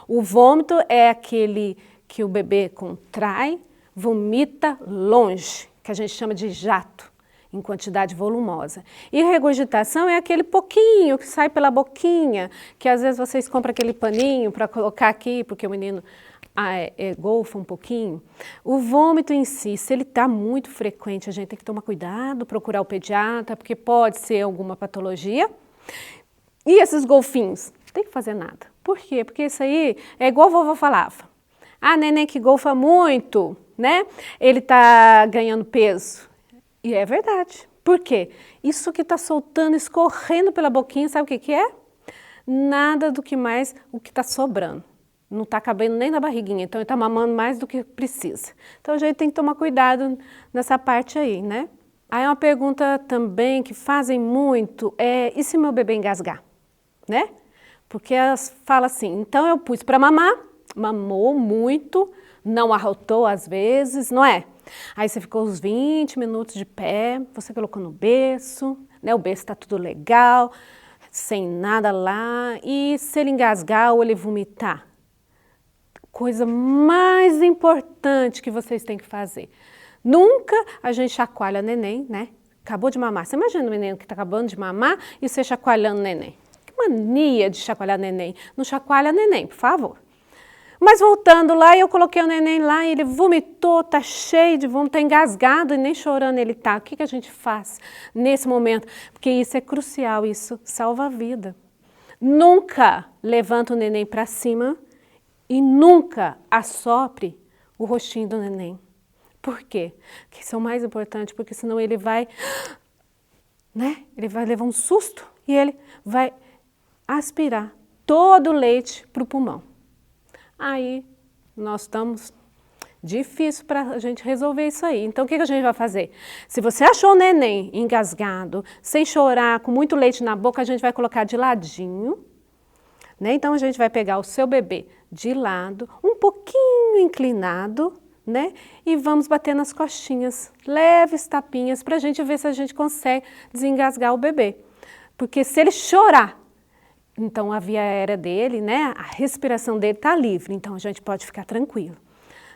O vômito é aquele que o bebê contrai, vomita longe, que a gente chama de jato, em quantidade volumosa. E regurgitação é aquele pouquinho que sai pela boquinha, que às vezes vocês compram aquele paninho para colocar aqui, porque o menino golfa um pouquinho. O vômito em si, se ele está muito frequente, a gente tem que tomar cuidado, procurar o pediatra, porque pode ser alguma patologia. E esses golfinhos? Não tem que fazer nada. Por quê? Porque isso aí é igual a vovó falava. Ah, neném que golfa muito, né? Ele está ganhando peso. E é verdade. Por quê? Isso que está soltando, escorrendo pela boquinha, sabe o que é? Nada do que mais o que está sobrando. Não está cabendo nem na barriguinha, então ele está mamando mais do que precisa. Então a gente tem que tomar cuidado nessa parte aí, né? Aí uma pergunta também que fazem muito é, e se meu bebê engasgar? Né? Porque elas falam assim, então eu pus para mamar, mamou muito, não arrotou às vezes, não é? Aí você ficou uns 20 minutos de pé, você colocou no berço, né? O berço está tudo legal, sem nada lá, e se ele engasgar ou ele vomitar? Coisa mais importante que vocês têm que fazer. Nunca a gente chacoalha neném, né? Acabou de mamar. Você imagina o menino que está acabando de mamar e você chacoalhando neném. Que mania de chacoalhar neném. Não chacoalha neném, por favor. Mas voltando lá, eu coloquei o neném lá e ele vomitou, tá cheio de vômito, tá engasgado e nem chorando ele tá. O que a gente faz nesse momento? Porque isso é crucial, isso salva a vida. Nunca levanta o neném para cima e nunca assopre o rostinho do neném. Por quê? Porque isso é o mais importante, porque senão ele vai, né? Ele vai levar um susto e ele vai aspirar todo o leite para o pulmão. Aí nós estamos difícil para a gente resolver isso aí. Então o que a gente vai fazer? Se você achou o neném engasgado, sem chorar, com muito leite na boca, a gente vai colocar de ladinho, né? Então a gente vai pegar o seu bebê de lado, um pouquinho inclinado, né? E vamos bater nas costinhas, leves tapinhas, para a gente ver se a gente consegue desengasgar o bebê. Porque se ele chorar, então a via aérea dele, né, a respiração dele está livre, então a gente pode ficar tranquilo.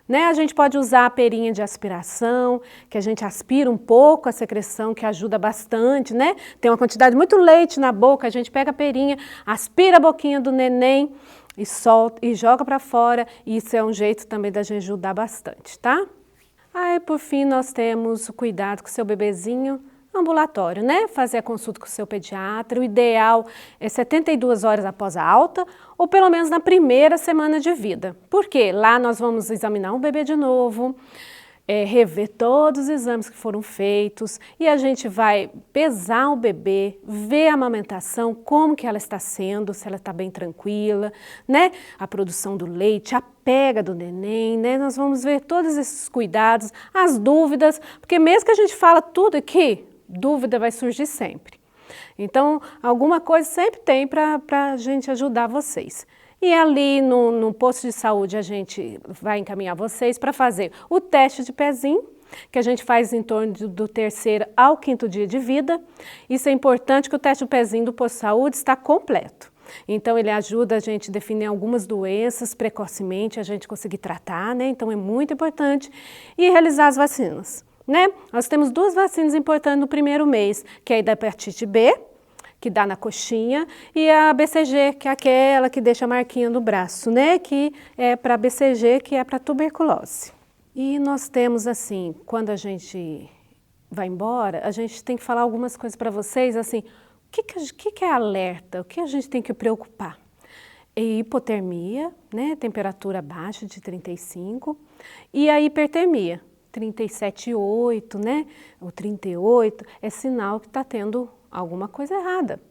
Né? A gente pode usar a perinha de aspiração, que a gente aspira um pouco a secreção, que ajuda bastante, né? Tem uma quantidade muito leite na boca, a gente pega a perinha, aspira a boquinha do neném e solta e joga para fora, e isso é um jeito também da gente ajudar bastante, tá? Aí, por fim, nós temos o cuidado com o seu bebezinho ambulatório, né? Fazer a consulta com o seu pediatra. O ideal é 72 horas após a alta ou pelo menos na primeira semana de vida. Por quê? Lá nós vamos examinar o bebê de novo, rever todos os exames que foram feitos e a gente vai pesar o bebê, ver a amamentação, como que ela está sendo, se ela está bem tranquila, né? A produção do leite, a pega do neném, né? Nós vamos ver todos esses cuidados, as dúvidas, porque mesmo que a gente fala tudo aqui, dúvida vai surgir sempre. Então, alguma coisa sempre tem para a gente ajudar vocês. E ali no posto de saúde a gente vai encaminhar vocês para fazer o teste de pezinho, que a gente faz em torno do 3º ao 5º dia de vida. Isso é importante que o teste do pezinho do posto de saúde está completo. Então ele ajuda a gente a definir algumas doenças precocemente, a gente conseguir tratar, né? Então é muito importante. E realizar as vacinas. Né? Nós temos 2 vacinas importantes no primeiro mês, que é a da hepatite B, que dá na coxinha, e a BCG, que é aquela que deixa a marquinha no braço, né? Que é para BCG, que é para tuberculose. E nós temos assim, quando a gente vai embora, a gente tem que falar algumas coisas para vocês, assim, o que é alerta, o que a gente tem que preocupar? É hipotermia, né? Temperatura abaixo de 35, e a hipertermia. 37,8, né? O 38 é sinal que está tendo alguma coisa errada.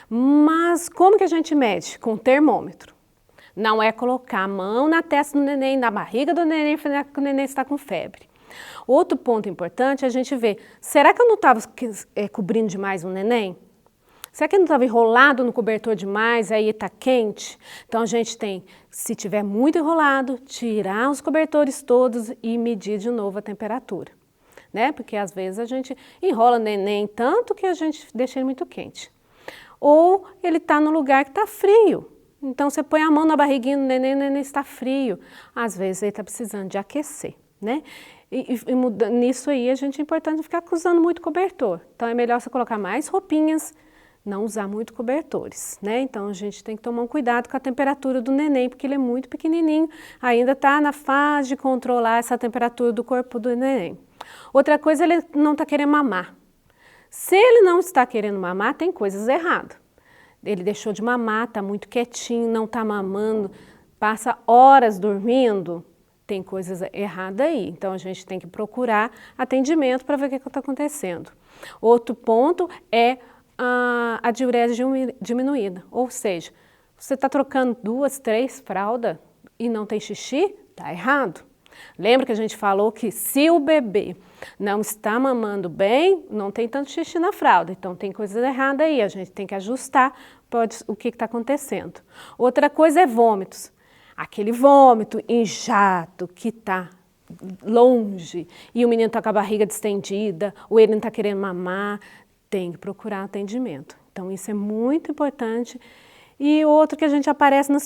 Mas como que a gente mede? Com o termômetro. Não é colocar a mão na testa do neném, na barriga do neném, falar que o neném está com febre. Outro ponto importante é a gente ver, será que eu não estava cobrindo demais o neném? Será que ele não estava enrolado no cobertor demais, aí está quente? Então a gente tem, se tiver muito enrolado, tirar os cobertores todos e medir de novo a temperatura. né? Porque às vezes a gente enrola o neném tanto que a gente deixa ele muito quente. Ou ele está no lugar que está frio. Então você põe a mão na barriguinha do neném, o neném está frio. Às vezes ele está precisando de aquecer, né? Nisso aí a gente é importante ficar usando muito cobertor. Então é melhor você colocar mais roupinhas, não usar muito cobertores, né? Então a gente tem que tomar um cuidado com a temperatura do neném, porque ele é muito pequenininho, ainda está na fase de controlar essa temperatura do corpo do neném. Outra coisa, ele não está querendo mamar. Se ele não está querendo mamar, tem coisas erradas. Ele deixou de mamar, está muito quietinho, não está mamando, passa horas dormindo, tem coisas erradas aí. Então a gente tem que procurar atendimento para ver o que está acontecendo. Outro ponto é a diurese diminuída, ou seja, você está trocando 2, 3 fraldas e não tem xixi, está errado. Lembra que a gente falou que se o bebê não está mamando bem, não tem tanto xixi na fralda, então tem coisa errada aí, a gente tem que ajustar o que está acontecendo. Outra coisa é vômitos, aquele vômito em jato que está longe e o menino está com a barriga distendida, ou ele não está querendo mamar, tem que procurar atendimento. Então isso é muito importante. E outro que a gente aparece na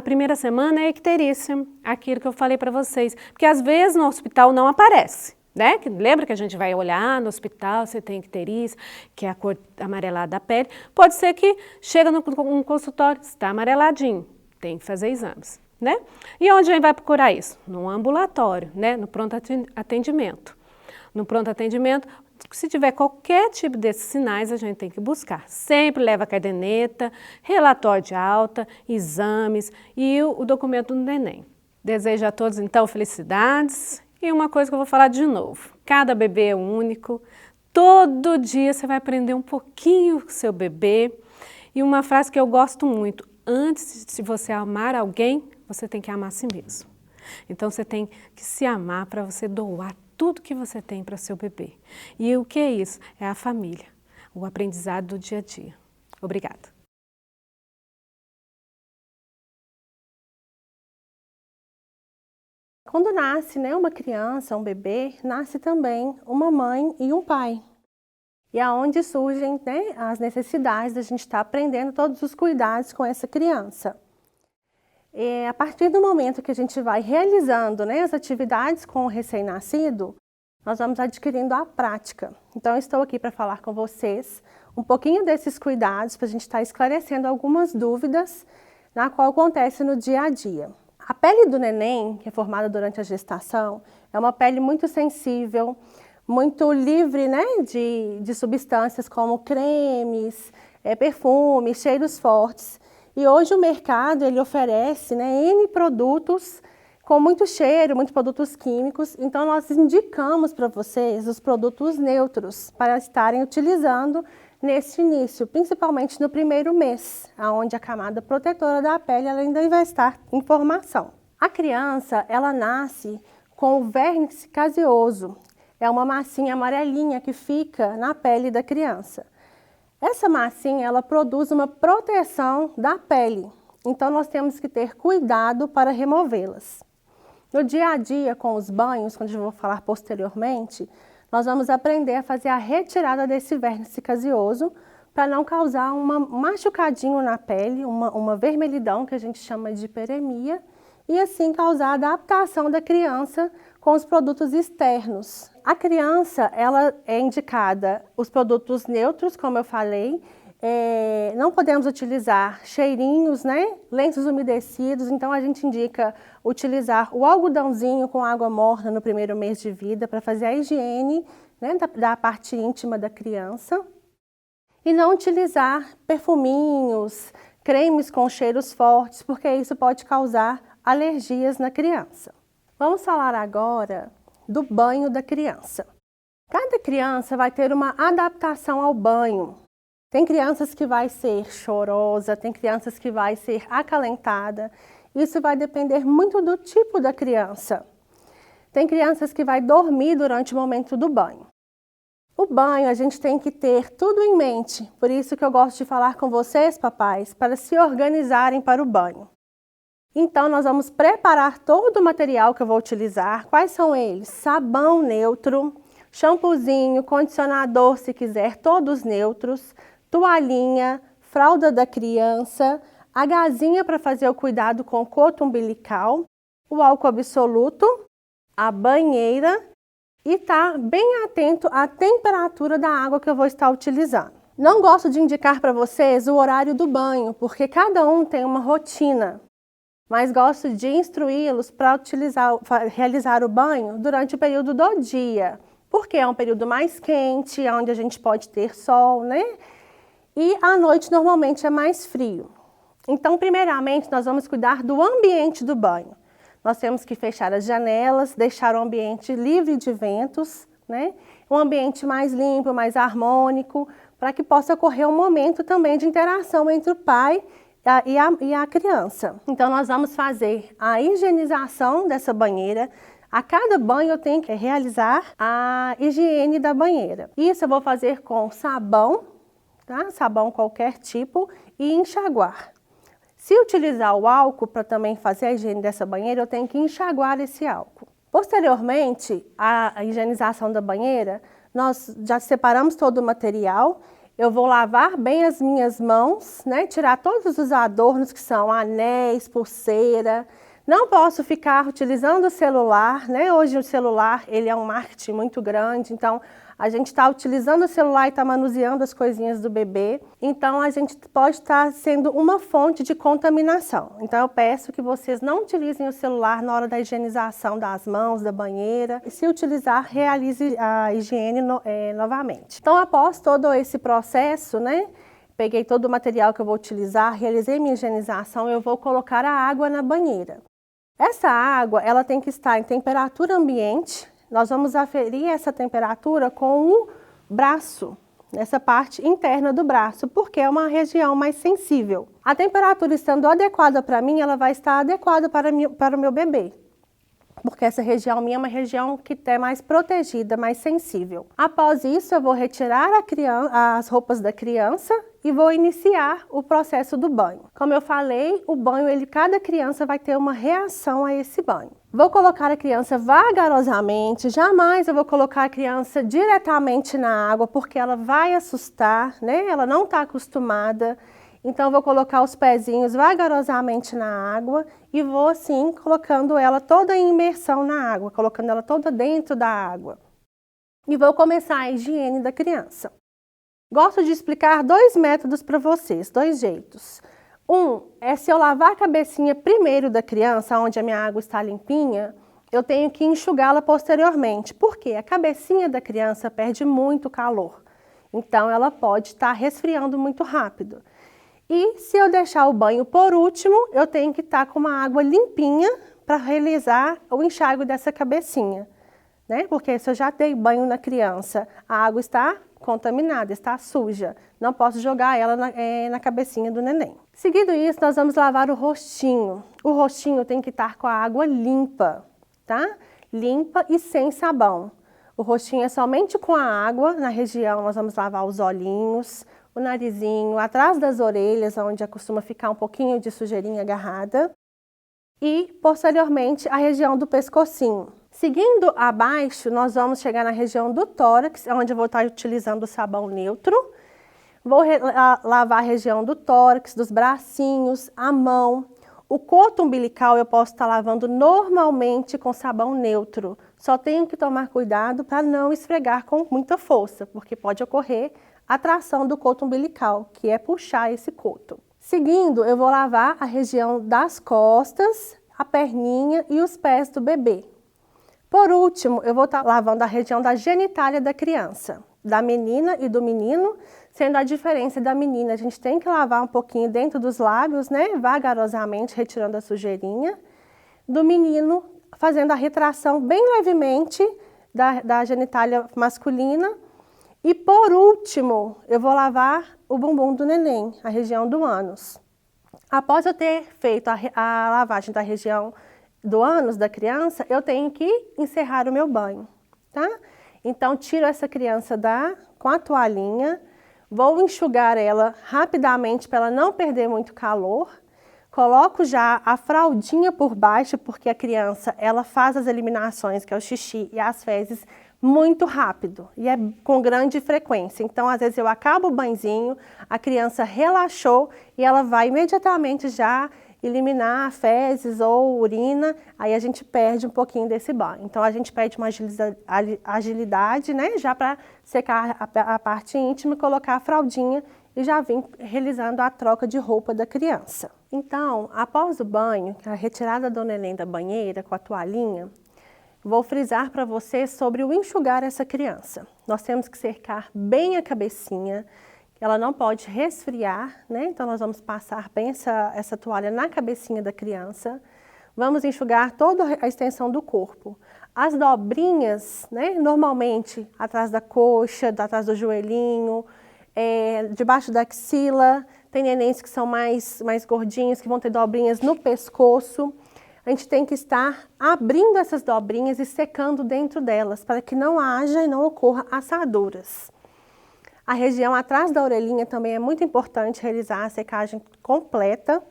primeira semana é a icterícia, aquilo que eu falei para vocês. Porque às vezes no hospital não aparece, né? Lembra que a gente vai olhar no hospital, você tem icterícia, que é a cor amarelada da pele. Pode ser que chega no consultório, está amareladinho, tem que fazer exames, né? E onde a gente vai procurar isso? No ambulatório, né? No pronto atendimento. No pronto atendimento, se tiver qualquer tipo desses sinais, a gente tem que buscar. Sempre leva a caderneta, relatório de alta, exames e o documento do neném. Desejo a todos, então, felicidades. E uma coisa que eu vou falar de novo. Cada bebê é único. Todo dia você vai aprender um pouquinho com o seu bebê. E uma frase que eu gosto muito. Antes de você amar alguém, você tem que amar a si mesmo. Então, você tem que se amar para você doar tudo que você tem para seu bebê. E o que é isso? É a família, o aprendizado do dia a dia. Obrigada. Quando nasce, né, uma criança, um bebê, nasce também uma mãe e um pai. E é onde surgem, né, as necessidades da gente estar aprendendo todos os cuidados com essa criança. A partir do momento que a gente vai realizando, né, as atividades com o recém-nascido, nós vamos adquirindo a prática. Então, eu estou aqui para falar com vocês um pouquinho desses cuidados, para a gente estar esclarecendo algumas dúvidas na qual acontece no dia a dia. A pele do neném, que é formada durante a gestação, é uma pele muito sensível, muito livre, né, de substâncias como cremes, perfumes, cheiros fortes. E hoje o mercado ele oferece, né, N produtos com muito cheiro, muitos produtos químicos. Então nós indicamos para vocês os produtos neutros para estarem utilizando neste início, principalmente no primeiro mês, onde a camada protetora da pele ela ainda vai estar em formação. A criança ela nasce com o vérnice caseoso. É uma massinha amarelinha que fica na pele da criança. Essa massinha, ela produz uma proteção da pele, então nós temos que ter cuidado para removê-las. No dia a dia, com os banhos, quando eu vou falar posteriormente, nós vamos aprender a fazer a retirada desse vérnice caseoso para não causar um machucadinho na pele, uma vermelhidão que a gente chama de hiperemia, e assim causar a adaptação da criança com os produtos externos. A criança, ela é indicada os produtos neutros, como eu falei, não podemos utilizar cheirinhos, né? Lenços umedecidos, então a gente indica utilizar o algodãozinho com água morna no primeiro mês de vida para fazer a higiene, né, da parte íntima da criança. E não utilizar perfuminhos, cremes com cheiros fortes, porque isso pode causar alergias na criança. Vamos falar agora do banho da criança. Cada criança vai ter uma adaptação ao banho. Tem crianças que vai ser chorosa, tem crianças que vai ser acalentada. Isso vai depender muito do tipo da criança. Tem crianças que vai dormir durante o momento do banho. O banho a gente tem que ter tudo em mente, por isso que eu gosto de falar com vocês, papais, para se organizarem para o banho. Então, nós vamos preparar todo o material que eu vou utilizar. Quais são eles? Sabão neutro, shampoozinho, condicionador, se quiser, todos neutros, toalhinha, fralda da criança, a gazinha para fazer o cuidado com o coto umbilical, o álcool absoluto, a banheira e tá bem atento à temperatura da água que eu vou estar utilizando. Não gosto de indicar para vocês o horário do banho, porque cada um tem uma rotina, mas gosto de instruí-los para realizar o banho durante o período do dia, porque é um período mais quente, onde a gente pode ter sol, né? E à noite normalmente é mais frio. Então, primeiramente, nós vamos cuidar do ambiente do banho. Nós temos que fechar as janelas, deixar o ambiente livre de ventos, né? Um ambiente mais limpo, mais harmônico, para que possa ocorrer um momento também de interação entre o pai e a criança. Então, nós vamos fazer a higienização dessa banheira. A cada banho eu tenho que realizar a higiene da banheira. Isso eu vou fazer com sabão, tá? Sabão qualquer tipo, e enxaguar. Se utilizar o álcool para também fazer a higiene dessa banheira, eu tenho que enxaguar esse álcool. Posteriormente, a higienização da banheira, nós já separamos todo o material. Eu vou lavar bem as minhas mãos, né? Tirar todos os adornos que são anéis, pulseira. Não posso ficar utilizando o celular, né? Hoje o celular, ele é um marketing muito grande, então a gente está utilizando o celular e está manuseando as coisinhas do bebê. Então a gente pode estar sendo uma fonte de contaminação. Então eu peço que vocês não utilizem o celular na hora da higienização das mãos, da banheira. E se utilizar, realize a higiene novamente. Então após todo esse processo, né? Peguei todo o material que eu vou utilizar, realizei minha higienização, eu vou colocar a água na banheira. Essa água, ela tem que estar em temperatura ambiente. Nós vamos aferir essa temperatura com o braço, nessa parte interna do braço, porque é uma região mais sensível. A temperatura estando adequada para mim, ela vai estar adequada para o meu bebê, porque essa região minha é uma região que é mais protegida, mais sensível. Após isso, eu vou retirar as roupas da criança e vou iniciar o processo do banho. Como eu falei, o banho, cada criança vai ter uma reação a esse banho. Vou colocar a criança vagarosamente, jamais eu vou colocar a criança diretamente na água, porque ela vai assustar, né? Ela não está acostumada. Então, eu vou colocar os pezinhos vagarosamente na água e vou, assim, colocando ela toda em imersão na água, colocando ela toda dentro da água. E vou começar a higiene da criança. Gosto de explicar 2 métodos para vocês, 2 jeitos. Um é se eu lavar a cabecinha primeiro da criança, onde a minha água está limpinha, eu tenho que enxugá-la posteriormente, porque a cabecinha da criança perde muito calor. Então, ela pode estar resfriando muito rápido. E se eu deixar o banho por último, eu tenho que estar com uma água limpinha para realizar o enxágue dessa cabecinha, né? Porque se eu já dei banho na criança, a água está contaminada, está suja. Não posso jogar ela na cabecinha do neném. Seguido isso, nós vamos lavar o rostinho. O rostinho tem que estar com a água limpa, tá? Limpa e sem sabão. O rostinho é somente com a água. Na região, nós vamos lavar os olhinhos, o narizinho, atrás das orelhas, onde costuma ficar um pouquinho de sujeirinha agarrada. E, posteriormente, a região do pescocinho. Seguindo abaixo, nós vamos chegar na região do tórax, onde eu vou estar utilizando o sabão neutro. Vou lavar a região do tórax, dos bracinhos, a mão. O coto umbilical eu posso estar lavando normalmente com sabão neutro. Só tenho que tomar cuidado para não esfregar com muita força, porque pode ocorrer a tração do coto umbilical, que é puxar esse coto. Seguindo, eu vou lavar a região das costas, a perninha e os pés do bebê. Por último, eu vou estar lavando a região da genitália da criança, da menina e do menino, sendo a diferença da menina, a gente tem que lavar um pouquinho dentro dos lábios, né, vagarosamente, retirando a sujeirinha. Do menino, fazendo a retração bem levemente da genitália masculina. E por último, eu vou lavar o bumbum do neném, a região do ânus. Após eu ter feito a lavagem da região do ânus da criança, eu tenho que encerrar o meu banho, tá? Então, tiro essa criança com a toalhinha, vou enxugar ela rapidamente para ela não perder muito calor. Coloco já a fraldinha por baixo, porque a criança, ela faz as eliminações, que é o xixi e as fezes, muito rápido e é com grande frequência. Então, às vezes eu acabo o banhozinho, a criança relaxou e ela vai imediatamente já eliminar fezes ou urina, aí a gente perde um pouquinho desse banho. Então, a gente perde uma agilidade, né, já para secar a parte íntima, colocar a fraldinha e já vim realizando a troca de roupa da criança. Então, após o banho, a retirada do neném da banheira com a toalhinha, vou frisar para você sobre o enxugar essa criança. Nós temos que secar bem a cabecinha, ela não pode resfriar, né? Então nós vamos passar bem essa toalha na cabecinha da criança. Vamos enxugar toda a extensão do corpo. As dobrinhas, né? Normalmente atrás da coxa, atrás do joelhinho, debaixo da axila. Tem nenéns que são mais gordinhos, que vão ter dobrinhas no pescoço. A gente tem que estar abrindo essas dobrinhas e secando dentro delas, para que não haja e não ocorra assaduras. A região atrás da orelhinha também é muito importante realizar a secagem completa,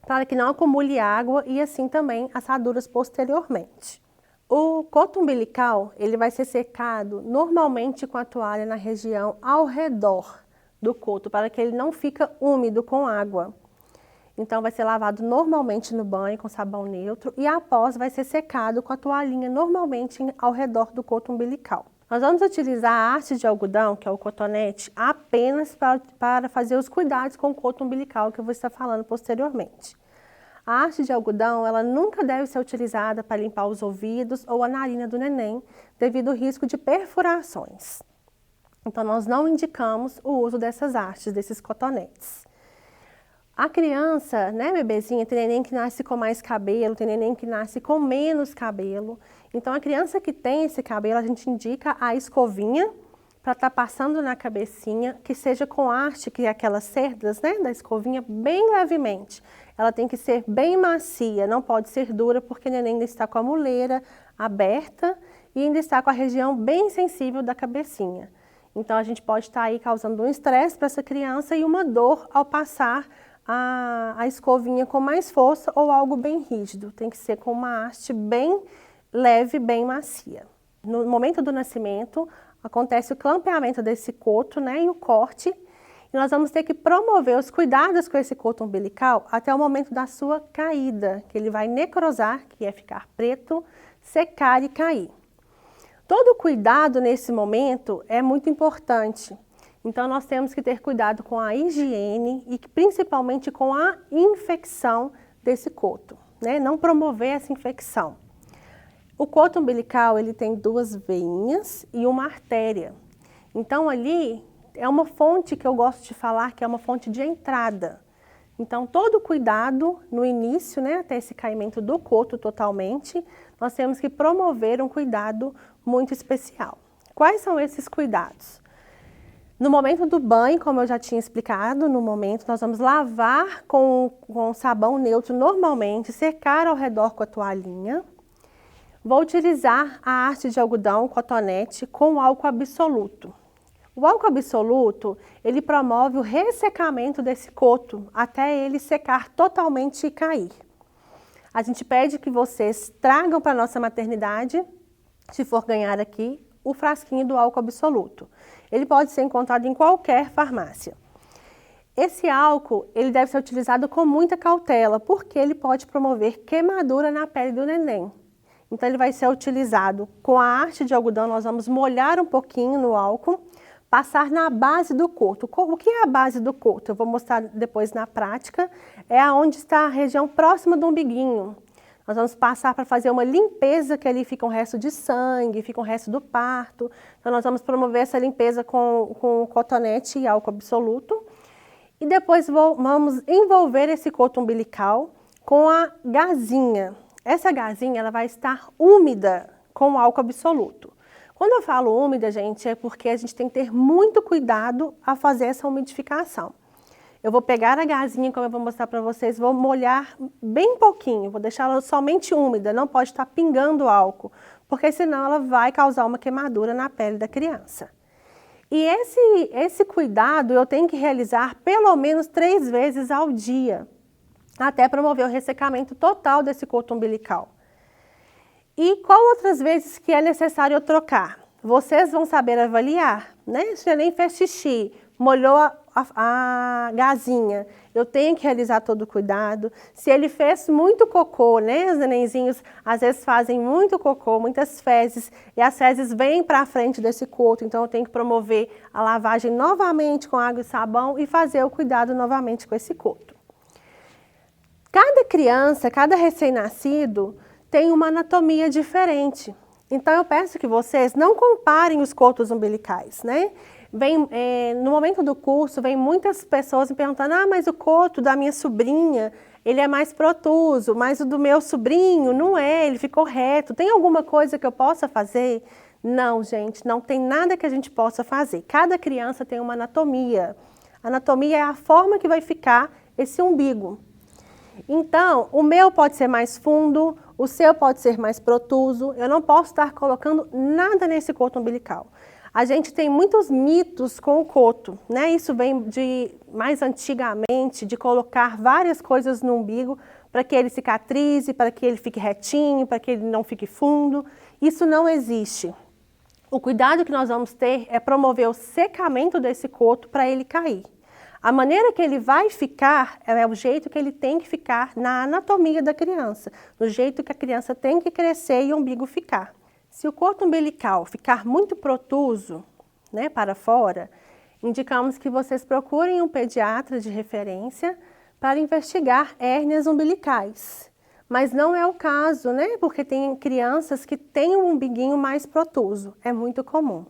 para que não acumule água e assim também assaduras posteriormente. O coto umbilical, ele vai ser secado normalmente com a toalha na região ao redor do coto, para que ele não fique úmido com água. Então, vai ser lavado normalmente no banho com sabão neutro e após vai ser secado com a toalhinha normalmente ao redor do coto umbilical. Nós vamos utilizar a haste de algodão, que é o cotonete, apenas para fazer os cuidados com o coto umbilical que eu vou estar falando posteriormente. A haste de algodão, ela nunca deve ser utilizada para limpar os ouvidos ou a narina do neném, devido ao risco de perfurações. Então, nós não indicamos o uso dessas hastes, desses cotonetes. A criança, né, bebezinha, tem neném que nasce com mais cabelo, tem neném que nasce com menos cabelo. Então, a criança que tem esse cabelo, a gente indica a escovinha para estar passando na cabecinha, que seja com haste, que é aquelas cerdas, né, da escovinha, bem levemente. Ela tem que ser bem macia, não pode ser dura, porque o neném ainda está com a muleira aberta e ainda está com a região bem sensível da cabecinha. Então, a gente pode estar aí causando um estresse para essa criança e uma dor ao passar a escovinha com mais força ou algo bem rígido. Tem que ser com uma haste bem leve, bem macia. No momento do nascimento, acontece o clampeamento desse coto, né, e o corte. E nós vamos ter que promover os cuidados com esse coto umbilical até o momento da sua caída, que ele vai necrosar, que é ficar preto, secar e cair. Todo cuidado nesse momento é muito importante. Então, nós temos que ter cuidado com a higiene e principalmente com a infecção desse coto, né? Não promover essa infecção. O coto umbilical, ele tem 2 veinhas e uma artéria. Então, ali é uma fonte que eu gosto de falar que é uma fonte de entrada. Então, todo cuidado no início, né, até esse caimento do coto totalmente, nós temos que promover um cuidado muito especial. Quais são esses cuidados? No momento do banho, como eu já tinha explicado, nós vamos lavar com sabão neutro normalmente, secar ao redor com a toalhinha. Vou utilizar a haste de algodão, cotonete, com álcool absoluto. O álcool absoluto, ele promove o ressecamento desse coto, até ele secar totalmente e cair. A gente pede que vocês tragam para a nossa maternidade, se for ganhar aqui, o frasquinho do álcool absoluto. Ele pode ser encontrado em qualquer farmácia. Esse álcool, ele deve ser utilizado com muita cautela, porque ele pode promover queimadura na pele do neném. Então, ele vai ser utilizado com a haste de algodão, nós vamos molhar um pouquinho no álcool, passar na base do coto. O que é a base do coto? Eu vou mostrar depois na prática. É onde está a região próxima do umbiguinho. Nós vamos passar para fazer uma limpeza, que ali fica um resto de sangue, fica um resto do parto. Então, nós vamos promover essa limpeza com cotonete e álcool absoluto. E depois vamos envolver esse coto umbilical com a gazinha. Essa gazinha, ela vai estar úmida com o álcool absoluto. Quando eu falo úmida, gente, é porque a gente tem que ter muito cuidado a fazer essa umidificação. Eu vou pegar a gazinha, como eu vou mostrar para vocês, vou molhar bem pouquinho, vou deixar ela somente úmida, não pode estar pingando álcool, porque senão ela vai causar uma queimadura na pele da criança. E esse cuidado eu tenho que realizar pelo menos 3 vezes ao dia, até promover o ressecamento total desse coto umbilical. E qual outras vezes que é necessário eu trocar? vocês vão saber avaliar, né? Se o neném fez xixi, molhou a gazinha, eu tenho que realizar todo o cuidado. Se ele fez muito cocô, né? Os nenenzinhos às vezes fazem muito cocô, muitas fezes, e as fezes vêm para a frente desse coto, então eu tenho que promover a lavagem novamente com água e sabão e fazer o cuidado novamente com esse coto. Cada criança, cada recém-nascido tem uma anatomia diferente. Então eu peço que vocês não comparem os cotos umbilicais, né? No momento do curso, vem muitas pessoas me perguntando, mas o coto da minha sobrinha, ele é mais protuso, mas o do meu sobrinho não é, ele ficou reto. Tem alguma coisa que eu possa fazer? Não, gente, não tem nada que a gente possa fazer. Cada criança tem uma anatomia. A anatomia é a forma que vai ficar esse umbigo. Então, o meu pode ser mais fundo, o seu pode ser mais protuso. Eu não posso estar colocando nada nesse coto umbilical. A gente tem muitos mitos com o coto, né? Isso vem de mais antigamente, de colocar várias coisas no umbigo para que ele cicatrize, para que ele fique retinho, para que ele não fique fundo. Isso não existe. O cuidado que nós vamos ter é promover o secamento desse coto para ele cair. A maneira que ele vai ficar é o jeito que ele tem que ficar na anatomia da criança, no jeito que a criança tem que crescer e o umbigo ficar. Se o coto umbilical ficar muito protuso, né, para fora, indicamos que vocês procurem um pediatra de referência para investigar hérnias umbilicais. Mas não é o caso, né, porque tem crianças que têm um umbiguinho mais protuso, é muito comum.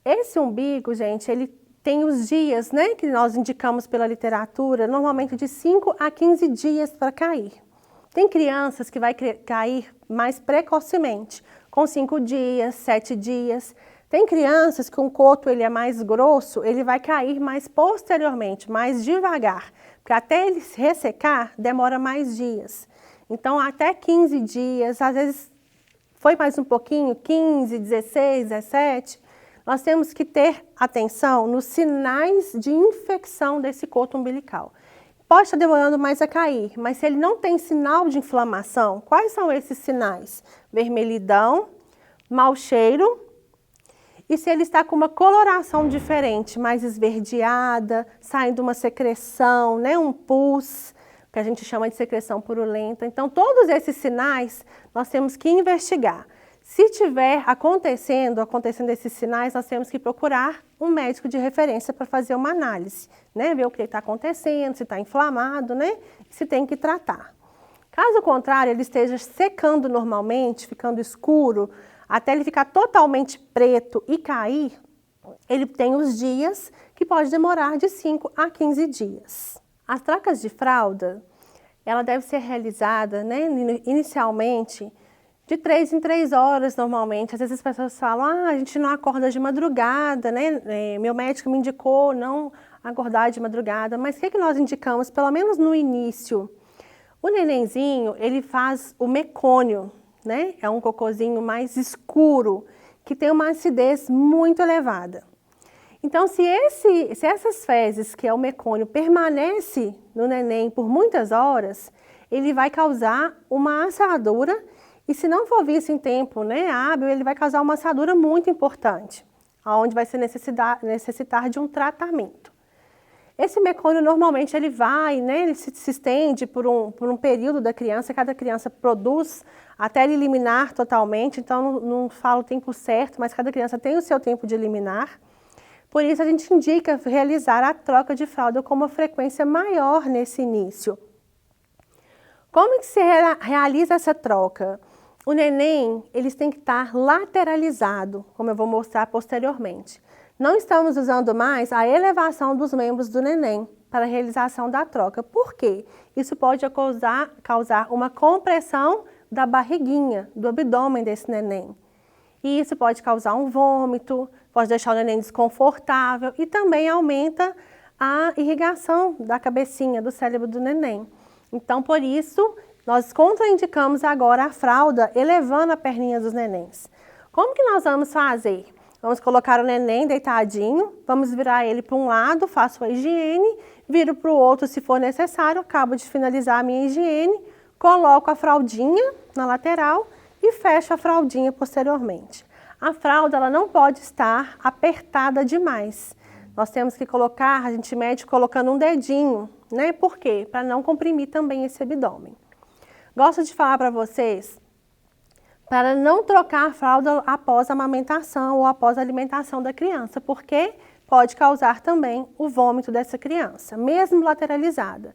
Esse umbigo, gente, ele tem os dias, né, que nós indicamos pela literatura, normalmente de 5 a 15 dias para cair. Tem crianças que vai cair mais precocemente, com 5 dias, 7 dias. Tem crianças que o coto ele é mais grosso, ele vai cair mais posteriormente, mais devagar, porque até ele se ressecar demora mais dias. Então, até 15 dias, às vezes foi mais um pouquinho, 15, 16, 17, nós temos que ter atenção nos sinais de infecção desse coto umbilical. Pode estar demorando mais a cair, mas se ele não tem sinal de inflamação, quais são esses sinais? Vermelhidão, mau cheiro, e se ele está com uma coloração diferente, mais esverdeada, saindo uma secreção, né, um pus, que a gente chama de secreção purulenta. Então, todos esses sinais nós temos que investigar. Se tiver acontecendo esses sinais, nós temos que procurar um médico de referência para fazer uma análise, né? Ver o que está acontecendo, se está inflamado, né? Se tem que tratar. Caso contrário, ele esteja secando normalmente, ficando escuro, até ele ficar totalmente preto e cair, ele tem os dias que pode demorar de 5 a 15 dias. As trocas de fralda, ela deve ser realizada, né, inicialmente, de 3 em 3 horas normalmente. Às vezes as pessoas falam, a gente não acorda de madrugada, né? Meu médico me indicou não acordar de madrugada, mas o que nós indicamos, pelo menos no início? O nenenzinho, ele faz o mecônio, né? É um cocôzinho mais escuro, que tem uma acidez muito elevada. Então, se essas fezes, que é o mecônio, permanece no neném por muitas horas, ele vai causar uma assadura. E se não for visto em tempo, né, hábil, ele vai causar uma assadura muito importante, onde vai se necessitar de um tratamento. Esse mecônio normalmente ele vai, né, ele se estende por um período da criança, cada criança produz até ele eliminar totalmente, então não falo o tempo certo, mas cada criança tem o seu tempo de eliminar. Por isso a gente indica realizar a troca de fralda com uma frequência maior nesse início. Como que se realiza essa troca? O neném, eles têm que estar lateralizado, como eu vou mostrar posteriormente. Não estamos usando mais a elevação dos membros do neném para a realização da troca. Por quê? Isso pode causar uma compressão da barriguinha, do abdômen desse neném. E isso pode causar um vômito, pode deixar o neném desconfortável e também aumenta a irrigação da cabecinha, do cérebro do neném. Então, por isso, nós contraindicamos agora a fralda, elevando a perninha dos nenéns. Como que nós vamos fazer? Vamos colocar o neném deitadinho, vamos virar ele para um lado, faço a higiene, viro para o outro se for necessário, acabo de finalizar a minha higiene, coloco a fraldinha na lateral e fecho a fraldinha posteriormente. A fralda ela não pode estar apertada demais. Nós temos que colocar, a gente mede colocando um dedinho, né? Por quê? Para não comprimir também esse abdômen. Gosto de falar para vocês para não trocar a fralda após a amamentação ou após a alimentação da criança, porque pode causar também o vômito dessa criança, mesmo lateralizada.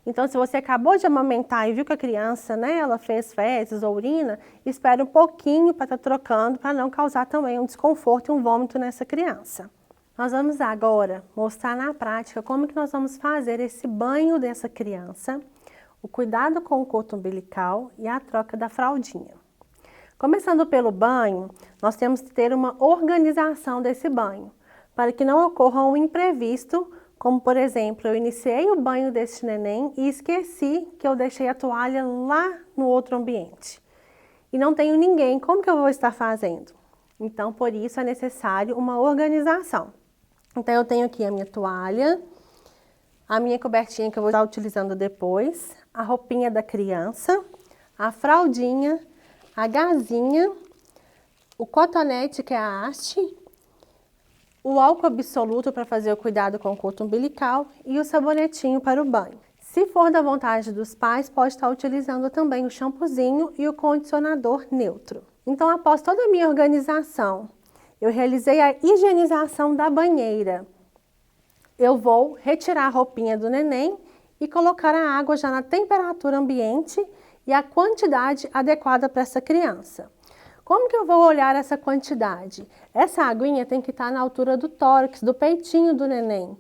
Então, se você acabou de amamentar e viu que a criança, né, ela fez fezes ou urina, espere um pouquinho para estar trocando, para não causar também um desconforto e um vômito nessa criança. Nós vamos agora mostrar na prática como que nós vamos fazer esse banho dessa criança, o cuidado com o coto umbilical e a troca da fraldinha. Começando pelo banho, nós temos que ter uma organização desse banho, para que não ocorra um imprevisto, como por exemplo, eu iniciei o banho desse neném e esqueci que eu deixei a toalha lá no outro ambiente. E não tenho ninguém, como que eu vou estar fazendo? Então, por isso é necessário uma organização. Então, eu tenho aqui a minha toalha, a minha cobertinha que eu vou estar utilizando depois, a roupinha da criança, a fraldinha, a gazinha, o cotonete, que é a haste, o álcool absoluto para fazer o cuidado com o coto umbilical e o sabonetinho para o banho. Se for da vontade dos pais, pode estar utilizando também o shampoozinho e o condicionador neutro. Então, após toda a minha organização, eu realizei a higienização da banheira. Eu vou retirar a roupinha do neném e colocar a água já na temperatura ambiente e a quantidade adequada para essa criança. Como que eu vou olhar essa quantidade? Essa aguinha tem que estar na altura do tórax, do peitinho do neném,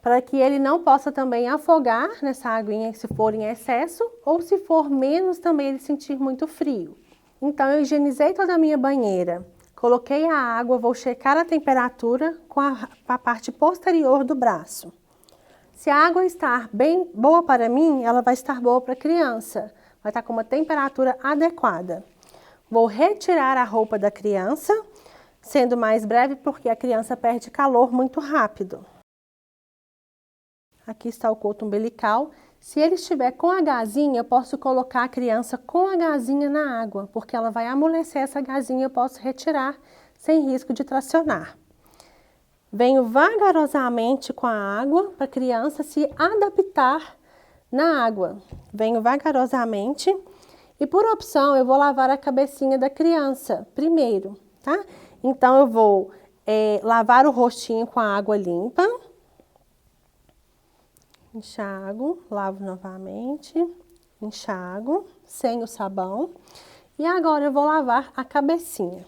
para que ele não possa também afogar nessa aguinha se for em excesso ou se for menos também ele sentir muito frio. Então eu higienizei toda a minha banheira, coloquei a água, vou checar a temperatura com a parte posterior do braço. Se a água estar bem boa para mim, ela vai estar boa para a criança, vai estar com uma temperatura adequada. Vou retirar a roupa da criança, sendo mais breve porque a criança perde calor muito rápido. Aqui está o coto umbilical. Se ele estiver com a gazinha, eu posso colocar a criança com a gazinha na água, porque ela vai amolecer essa gazinha e eu posso retirar sem risco de tracionar. Venho vagarosamente com a água para a criança se adaptar na água. Venho vagarosamente. E por opção, eu vou lavar a cabecinha da criança primeiro, tá? Então, eu vou lavar o rostinho com a água limpa. Enxago, lavo novamente, enxago, sem o sabão. E agora, eu vou lavar a cabecinha.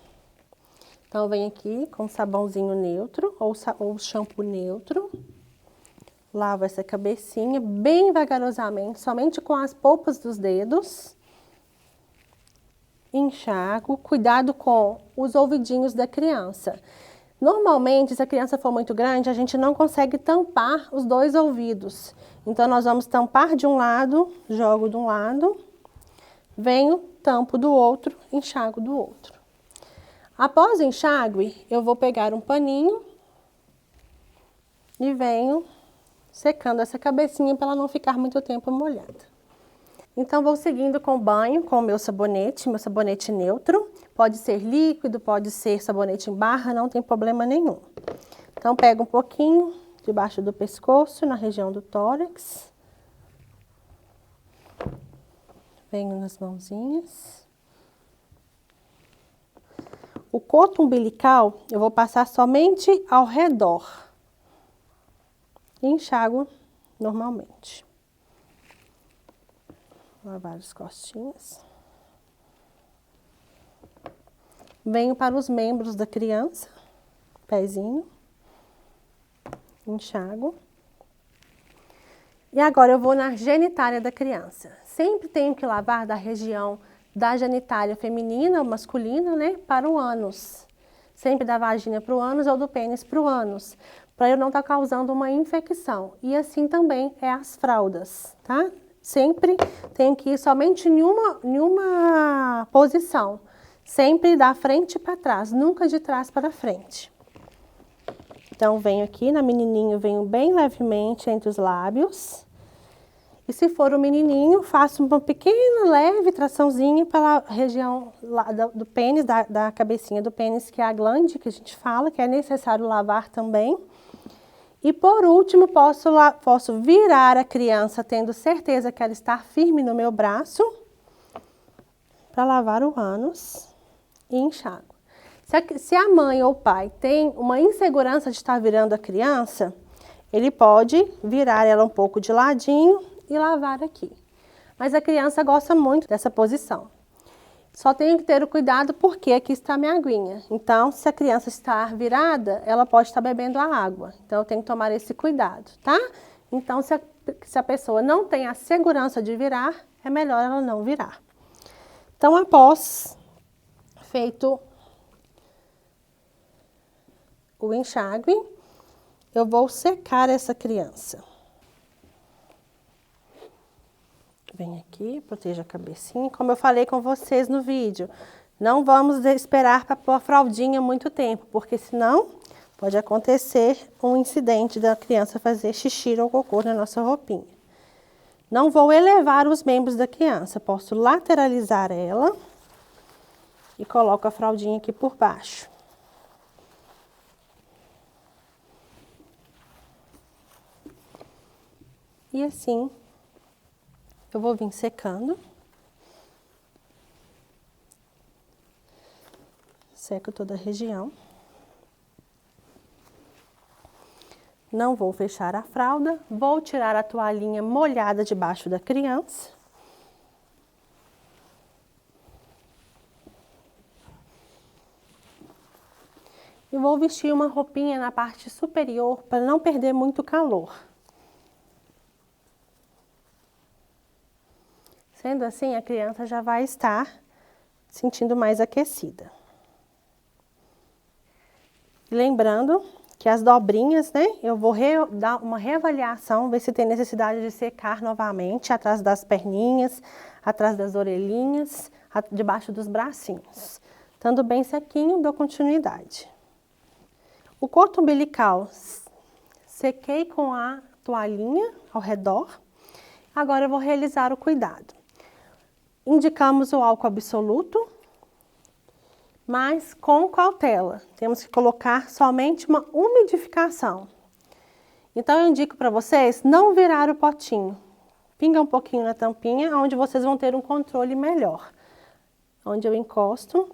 Então, eu venho aqui com sabãozinho neutro ou shampoo neutro. Lavo essa cabecinha bem vagarosamente, somente com as polpas dos dedos. Enxago, cuidado com os ouvidinhos da criança. Normalmente, se a criança for muito grande, a gente não consegue tampar os dois ouvidos. Então, nós vamos tampar de um lado, jogo de um lado, venho, tampo do outro, enxago do outro. Após o enxágue, eu vou pegar um paninho e venho secando essa cabecinha para ela não ficar muito tempo molhada. Então, vou seguindo com o banho, com o meu sabonete neutro. Pode ser líquido, pode ser sabonete em barra, não tem problema nenhum. Então, pego um pouquinho debaixo do pescoço, na região do tórax. Venho nas mãozinhas. O coto umbilical, eu vou passar somente ao redor. E enxago normalmente. Lavar as costinhas. Venho para os membros da criança, pezinho, enxago. E agora eu vou na genitália da criança. Sempre tenho que lavar da região da genitália feminina ou masculina, né, para o ânus. Sempre da vagina para o ânus ou do pênis para o ânus, para eu não estar causando uma infecção. E assim também é as fraldas, tá? Sempre tenho que ir somente em uma posição. Sempre da frente para trás, nunca de trás para frente. Então, venho aqui na menininha, venho bem levemente entre os lábios. E se for um menininho, faço uma pequena, leve traçãozinha pela região lá do pênis, da cabecinha do pênis, que é a glande, que a gente fala, que é necessário lavar também. E por último, posso virar a criança, tendo certeza que ela está firme no meu braço, para lavar o ânus e enxágue. Se a mãe ou o pai tem uma insegurança de estar virando a criança, ele pode virar ela um pouco de ladinho e lavar aqui. Mas a criança gosta muito dessa posição. Só tenho que ter o cuidado porque aqui está a minha aguinha. Então, se a criança estar virada, ela pode estar bebendo a água. Então, eu tenho que tomar esse cuidado, tá? Então, se a pessoa não tem a segurança de virar, é melhor ela não virar. Então, após feito o enxágue, eu vou secar essa criança. Vem aqui, proteja a cabecinha. Como eu falei com vocês no vídeo, não vamos esperar para pôr a fraldinha muito tempo, porque senão pode acontecer um incidente da criança fazer xixi ou cocô na nossa roupinha. Não vou elevar os membros da criança, posso lateralizar ela e coloco a fraldinha aqui por baixo. E assim, eu vou vir secando. Seco toda a região. Não vou fechar a fralda, vou tirar a toalhinha molhada debaixo da criança. E vou vestir uma roupinha na parte superior para não perder muito calor. Sendo assim, a criança já vai estar sentindo mais aquecida. Lembrando que as dobrinhas, né, eu vou dar uma reavaliação, ver se tem necessidade de secar novamente, atrás das perninhas, atrás das orelhinhas, debaixo dos bracinhos. Estando bem sequinho, dou continuidade. O cordão umbilical, sequei com a toalhinha ao redor. Agora eu vou realizar o cuidado. Indicamos o álcool absoluto, mas com cautela. Temos que colocar somente uma umidificação. Então eu indico para vocês não virar o potinho. Pinga um pouquinho na tampinha, onde vocês vão ter um controle melhor. Onde eu encosto.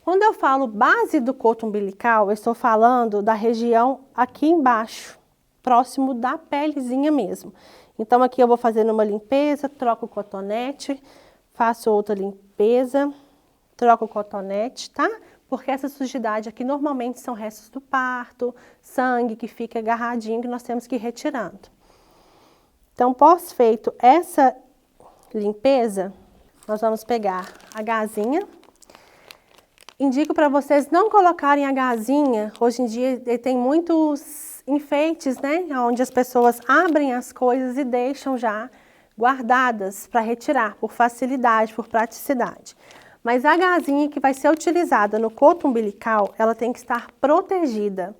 Quando eu falo base do cordão umbilical, eu estou falando da região aqui embaixo, próximo da pelezinha mesmo. Então aqui eu vou fazendo uma limpeza, troco o cotonete, faço outra limpeza, troco o cotonete, tá? Porque essa sujidade aqui normalmente são restos do parto, sangue que fica agarradinho que nós temos que ir retirando. Então, pós-feito essa limpeza, nós vamos pegar a gazinha. Indico para vocês não colocarem a gazinha, hoje em dia tem muitos enfeites, né? Onde as pessoas abrem as coisas e deixam já guardadas para retirar, por facilidade, por praticidade. Mas a gazinha que vai ser utilizada no cordão umbilical, ela tem que estar protegida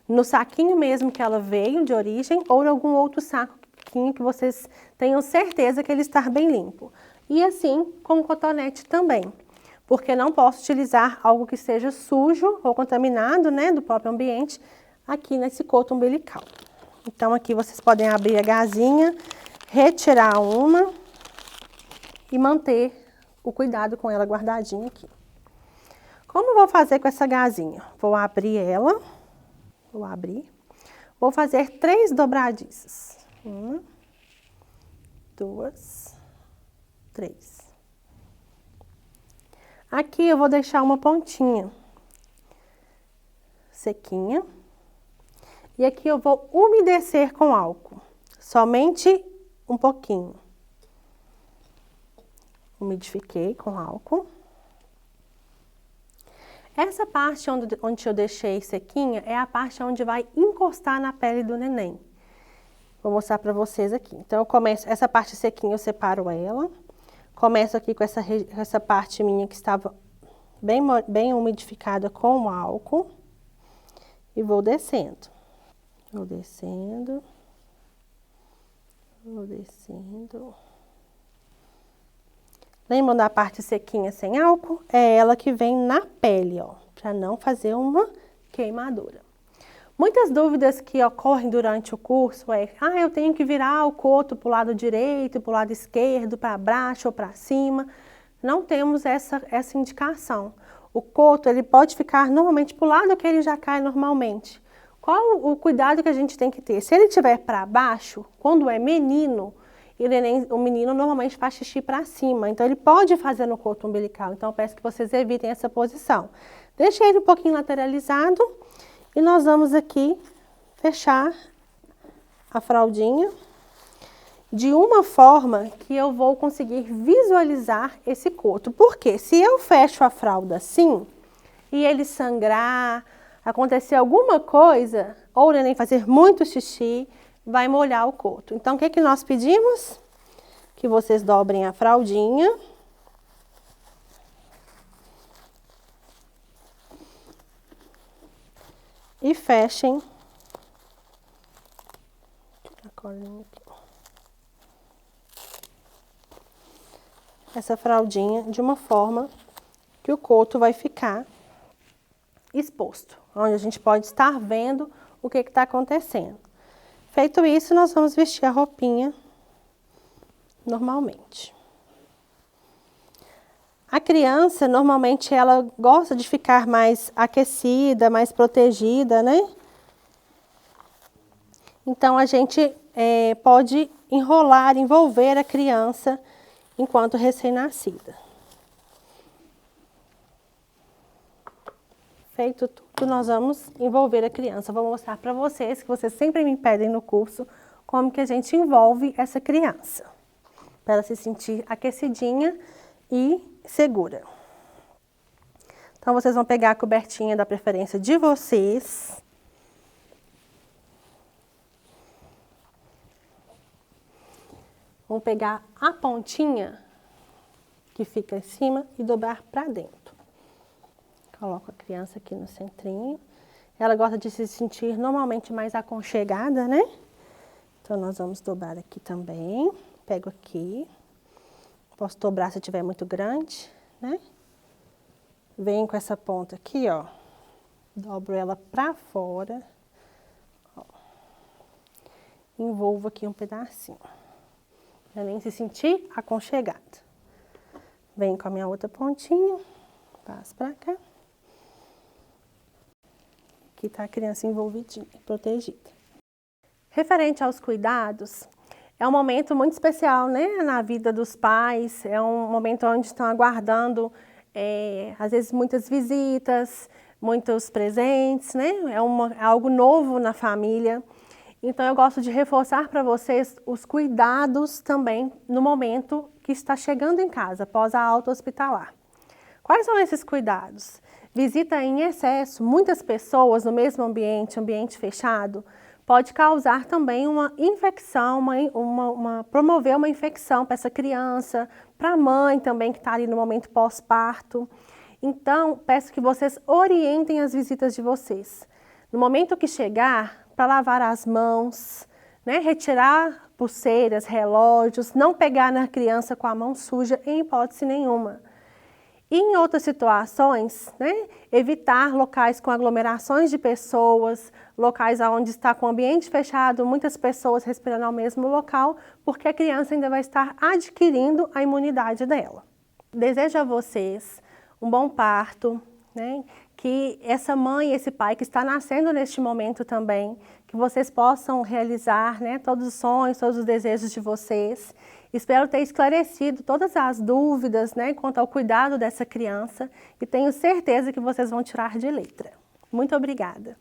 no saquinho mesmo que ela veio de origem ou em algum outro saquinho que vocês tenham certeza que ele está bem limpo. E assim com o cotonete também, porque não posso utilizar algo que seja sujo ou contaminado, né, do próprio ambiente aqui nesse cordão umbilical. Então aqui vocês podem abrir a gazinha, retirar uma e manter o cuidado com ela guardadinha aqui. Como eu vou fazer com essa gazinha? Vou abrir ela, vou fazer 3 dobradiças. 1, 2, 3. Aqui eu vou deixar uma pontinha sequinha. E aqui eu vou umedecer com álcool, somente um pouquinho. Umidifiquei com álcool. Essa parte onde eu deixei sequinha é a parte onde vai encostar na pele do neném. Vou mostrar para vocês aqui. Então, eu começo, essa parte sequinha eu separo ela. Começo aqui com essa parte minha que estava bem umidificada com o álcool. E vou descendo. Vou descendo. Vou descendo. Lembram da parte sequinha sem álcool? É ela que vem na pele, ó, para não fazer uma queimadura. Muitas dúvidas que ocorrem durante o curso é, eu tenho que virar o coto para o lado direito, para o lado esquerdo, para baixo ou para cima. Não temos essa indicação. O coto, ele pode ficar normalmente para o lado que ele já cai normalmente. Qual o cuidado que a gente tem que ter? Se ele estiver para baixo, quando é menino, o menino normalmente faz xixi para cima, então ele pode fazer no coto umbilical. Então eu peço que vocês evitem essa posição. Deixe ele um pouquinho lateralizado e nós vamos aqui fechar a fraldinha de uma forma que eu vou conseguir visualizar esse coto. Porque se eu fecho a fralda assim e ele sangrar, acontecer alguma coisa, ou o neném fazer muito xixi, vai molhar o coto. Então, o que que nós pedimos? Que vocês dobrem a fraldinha. E fechem. Essa fraldinha de uma forma que o coto vai ficar exposto, onde a gente pode estar vendo o que está acontecendo. Feito isso, nós vamos vestir a roupinha normalmente. A criança, normalmente, ela gosta de ficar mais aquecida, mais protegida, né? Então, a gente pode envolver a criança enquanto recém-nascida. Feito tudo, nós vamos envolver a criança. Vou mostrar para vocês, que vocês sempre me pedem no curso, como que a gente envolve essa criança, para ela se sentir aquecidinha e segura. Então, vocês vão pegar a cobertinha da preferência de vocês. Vão pegar a pontinha que fica em cima e dobrar para dentro. Coloco a criança aqui no centrinho. Ela gosta de se sentir normalmente mais aconchegada, né? Então, nós vamos dobrar aqui também. Pego aqui. Posso dobrar se tiver muito grande, né? Venho com essa ponta aqui, ó. Dobro ela pra fora. Ó. Envolvo aqui um pedacinho. Pra nem se sentir aconchegada. Venho com a minha outra pontinha. Passo pra cá. Aqui tá a criança envolvidinha, protegida. Referente aos cuidados, é um momento muito especial, né, na vida dos pais. É um momento onde estão aguardando, às vezes, muitas visitas, muitos presentes, né? É algo novo na família. Então, eu gosto de reforçar para vocês os cuidados também no momento que está chegando em casa, após a alta hospitalar. Quais são esses cuidados? Visita em excesso, muitas pessoas no mesmo ambiente fechado, pode causar também uma infecção, promover uma infecção para essa criança, para a mãe também que está ali no momento pós-parto. Então, peço que vocês orientem as visitas de vocês. No momento que chegar, para lavar as mãos, né, retirar pulseiras, relógios, não pegar na criança com a mão suja em hipótese nenhuma. E em outras situações, né, evitar locais com aglomerações de pessoas, locais onde está com o ambiente fechado, muitas pessoas respirando ao mesmo local, porque a criança ainda vai estar adquirindo a imunidade dela. Desejo a vocês um bom parto, né, que essa mãe e esse pai que está nascendo neste momento também, que vocês possam realizar, né, todos os sonhos, todos os desejos de vocês. Espero ter esclarecido todas as dúvidas, né, quanto ao cuidado dessa criança e tenho certeza que vocês vão tirar de letra. Muito obrigada!